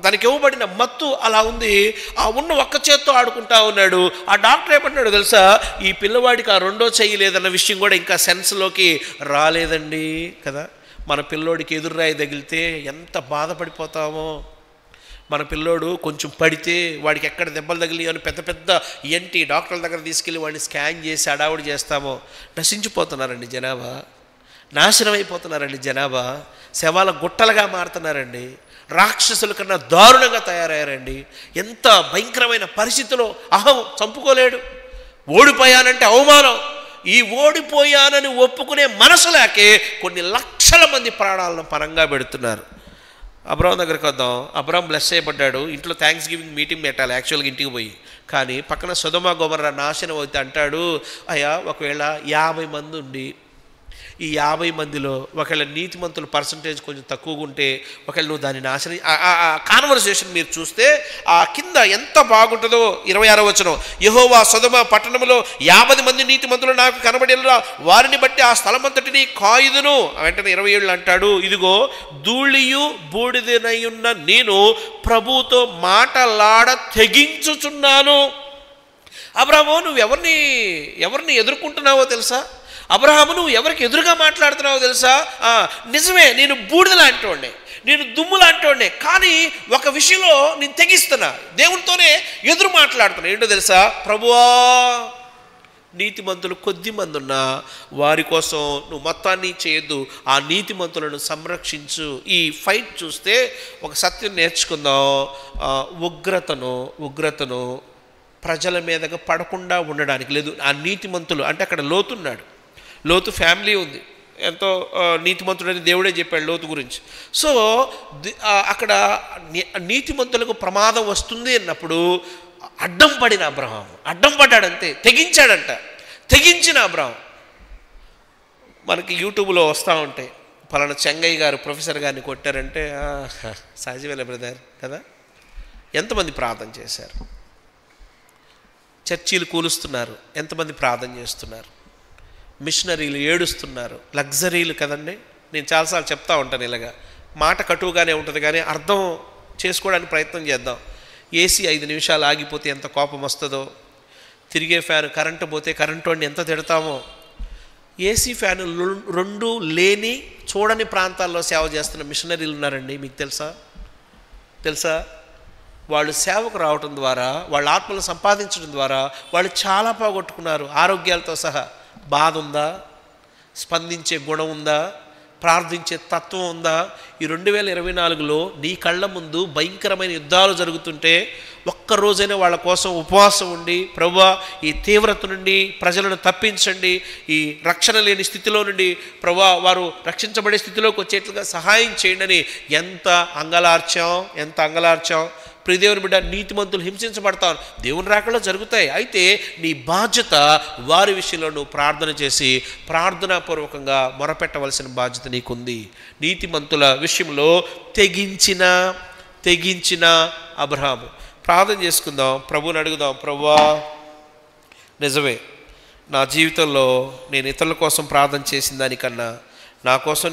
Speaker 1: దానికి ఇవ్వబడిన మత్తు అలా ఉంది. ఆ ఉన్న ఒక్క చేత్తో ఆడుకుంటా ఉన్నాడు. ఆ డాక్టర్ ఏమంటున్నాడు తెలుసా? ఈ పిల్లవాడికి ఆ రెండో చెయ్యి లేదన్న విషయం కూడా ఇంకా సెన్స్లోకి రాలేదండి కదా. మన పిల్లోడికి ఎదురురాయి తగిలితే ఎంత బాధపడిపోతామో, మన పిల్లోడు కొంచెం పడితే వాడికి ఎక్కడ దెబ్బలు తగిలి అని పెద్ద ఎంటి డాక్టర్ల దగ్గర తీసుకెళ్ళి వాడిని స్కాన్ చేసి అడావుడి చేస్తామో. నశించిపోతున్నారండి జనాభా, నాశనం అయిపోతున్నారండి జనాభా, శవాల గుట్టలుగా మారుతున్నారండి, రాక్షసుల కన్నా దారుణంగా తయారయ్యారండి. ఎంత భయంకరమైన పరిస్థితిలో అహం చంపుకోలేడు. ఓడిపోయానంటే అవమానం. ఈ ఓడిపోయానని ఒప్పుకునే మనసు లేకే కొన్ని లక్షల మంది ప్రాణాలను పరంగా పెడుతున్నారు. అబ్రాహాం దగ్గరికి వద్దాం. అబ్రాహాం బ్లెస్ చేయబడ్డాడు, ఇంట్లో థ్యాంక్స్ గివింగ్ మీటింగ్ పెట్టాలి యాక్చువల్గా ఇంటికి పోయి. కానీ పక్కన సొదొమ గొమొర్రా నాశనం అవుతే అంటాడు, అయ్యా ఒకవేళ 50 మంది ఉండి ఈ 50 మందిలో ఒకవేళ నీతిమంతుల పర్సంటేజ్ కొంచెం తక్కువగా ఉంటే ఒకవేళ నువ్వు దాన్ని నాశనం, కాన్వర్సేషన్ మీరు చూస్తే ఆ కింద ఎంత బాగుంటుందో. 26వ వచనం, యెహోవా సొదొమ పట్టణంలో 50 మంది నీతిమంతులు నాకు కనబడేలా వారిని బట్టి ఆ స్థలమంతటిని కాయుదును. వెంటనే 27 అంటాడు, ఇదిగో ధూళియు బూడిదనయున్న నేను ప్రభువుతో మాటలాడ తెగించుచున్నాను. అబ్రాహాము నువ్వు ఎవరిని ఎదుర్కొంటున్నావో తెలుసా? అబ్రాహాము నువ్వు ఎవరికి ఎదురుగా మాట్లాడుతున్నావో తెలుసా? నిజమే, నేను బూడిద లాంటివాడినే, నేను దుమ్ము లాంటివాడినే, కానీ ఒక విషయంలో నేను తెగిస్తున్నా, దేవునితోనే ఎదురు మాట్లాడుతున్నా. ఏంటో తెలుసా? ప్రభువా నీతిమంతులు కొద్ది మంది ఉన్నా వారి కోసం నువ్వు మొత్తాన్ని చేయొద్దు, ఆ నీతిమంతులను సంరక్షించు. ఈ ఫైట్ చూస్తే ఒక సత్యం నేర్చుకుందాం. ఉగ్రతను ప్రజల మీదగా పడకుండా ఉండడానికి లేదు. ఆ నీతిమంతులు అంటే అక్కడ లోతున్నాడు, లోతు ఫ్యామిలీ ఉంది, ఎంతో నీతిమంతుడని దేవుడే చెప్పాడు లోతు గురించి. సో అక్కడ నీతిమంతులకు ప్రమాదం వస్తుంది అన్నప్పుడు అడ్డం పడిన అబ్రహాం, అడ్డం పడ్డాడంతే, తెగించిన అబ్రహాం. మనకి యూట్యూబ్లో వస్తూ ఉంటాయి, పలానా చెంగయ్య గారు ప్రొఫెసర్ గారిని కొట్టారంటే సహజమేలే బ్రదర్ కదా. ఎంతమంది ప్రార్థన చేశారు, చర్చీలు కూలుస్తున్నారు, ఎంతమంది ప్రార్థన చేస్తున్నారు, మిషనరీలు ఏడుస్తున్నారు, లగ్జరీలు కదండి. నేను చాలాసార్లు చెప్తా ఉంటాను ఇలాగా, మాట కటువుగానే ఉంటుంది కానీ అర్థం చేసుకోవడానికి ప్రయత్నం చేద్దాం. ఏసీ 5 నిమిషాలు ఆగిపోతే ఎంత కోపం వస్తుందో, తిరిగే ఫ్యాన్ కరెంటు పోతే కరెంటు వాడిని ఎంత తిడతామో. ఏసీ ఫ్యాను 2 లేని చూడని ప్రాంతాల్లో సేవ చేస్తున్న మిషనరీలు ఉన్నారండి, మీకు తెలుసా? వాళ్ళు సేవకు రావటం ద్వారా, వాళ్ళ ఆత్మలు సంపాదించడం ద్వారా వాళ్ళు చాలా పోగొట్టుకున్నారు, ఆరోగ్యాలతో సహా. బాధ ఉందా? స్పందించే గుణం ఉందా? ప్రార్థించే తత్వం ఉందా? ఈ 2024లో నీ కళ్ళ ముందు భయంకరమైన యుద్ధాలు జరుగుతుంటే ఒక్కరోజైనా వాళ్ళ కోసం ఉపవాసం ఉండి, ప్రభువా ఈ తీవ్రత నుండి ప్రజలను తప్పించండి, ఈ రక్షణ లేని స్థితిలో నుండి ప్రభువా వారు రక్షించబడే స్థితిలోకి వచ్చేట్లుగా సహాయం చేయండి అని ఎంత అంగలార్చాం. ప్రియదేవుని బిడ్డ, నీతిమంతులు హింసించబడతారు, దేవుని రాకలో జరుగుతాయి. అయితే నీ బాధ్యత వారి విషయంలో నువ్వు ప్రార్థన చేసి ప్రార్థనాపూర్వకంగా మొరపెట్టవలసిన బాధ్యత నీకుంది. నీతిమంతుల విషయంలో తెగించిన అబ్రహాము. ప్రార్థన చేసుకుందాం, ప్రభువుని అడుగుదాం. ప్రభువా, నిజమే, నా జీవితంలో నేను ఇతరుల కోసం ప్రార్థన చేసిన దానికన్నా నా కోసం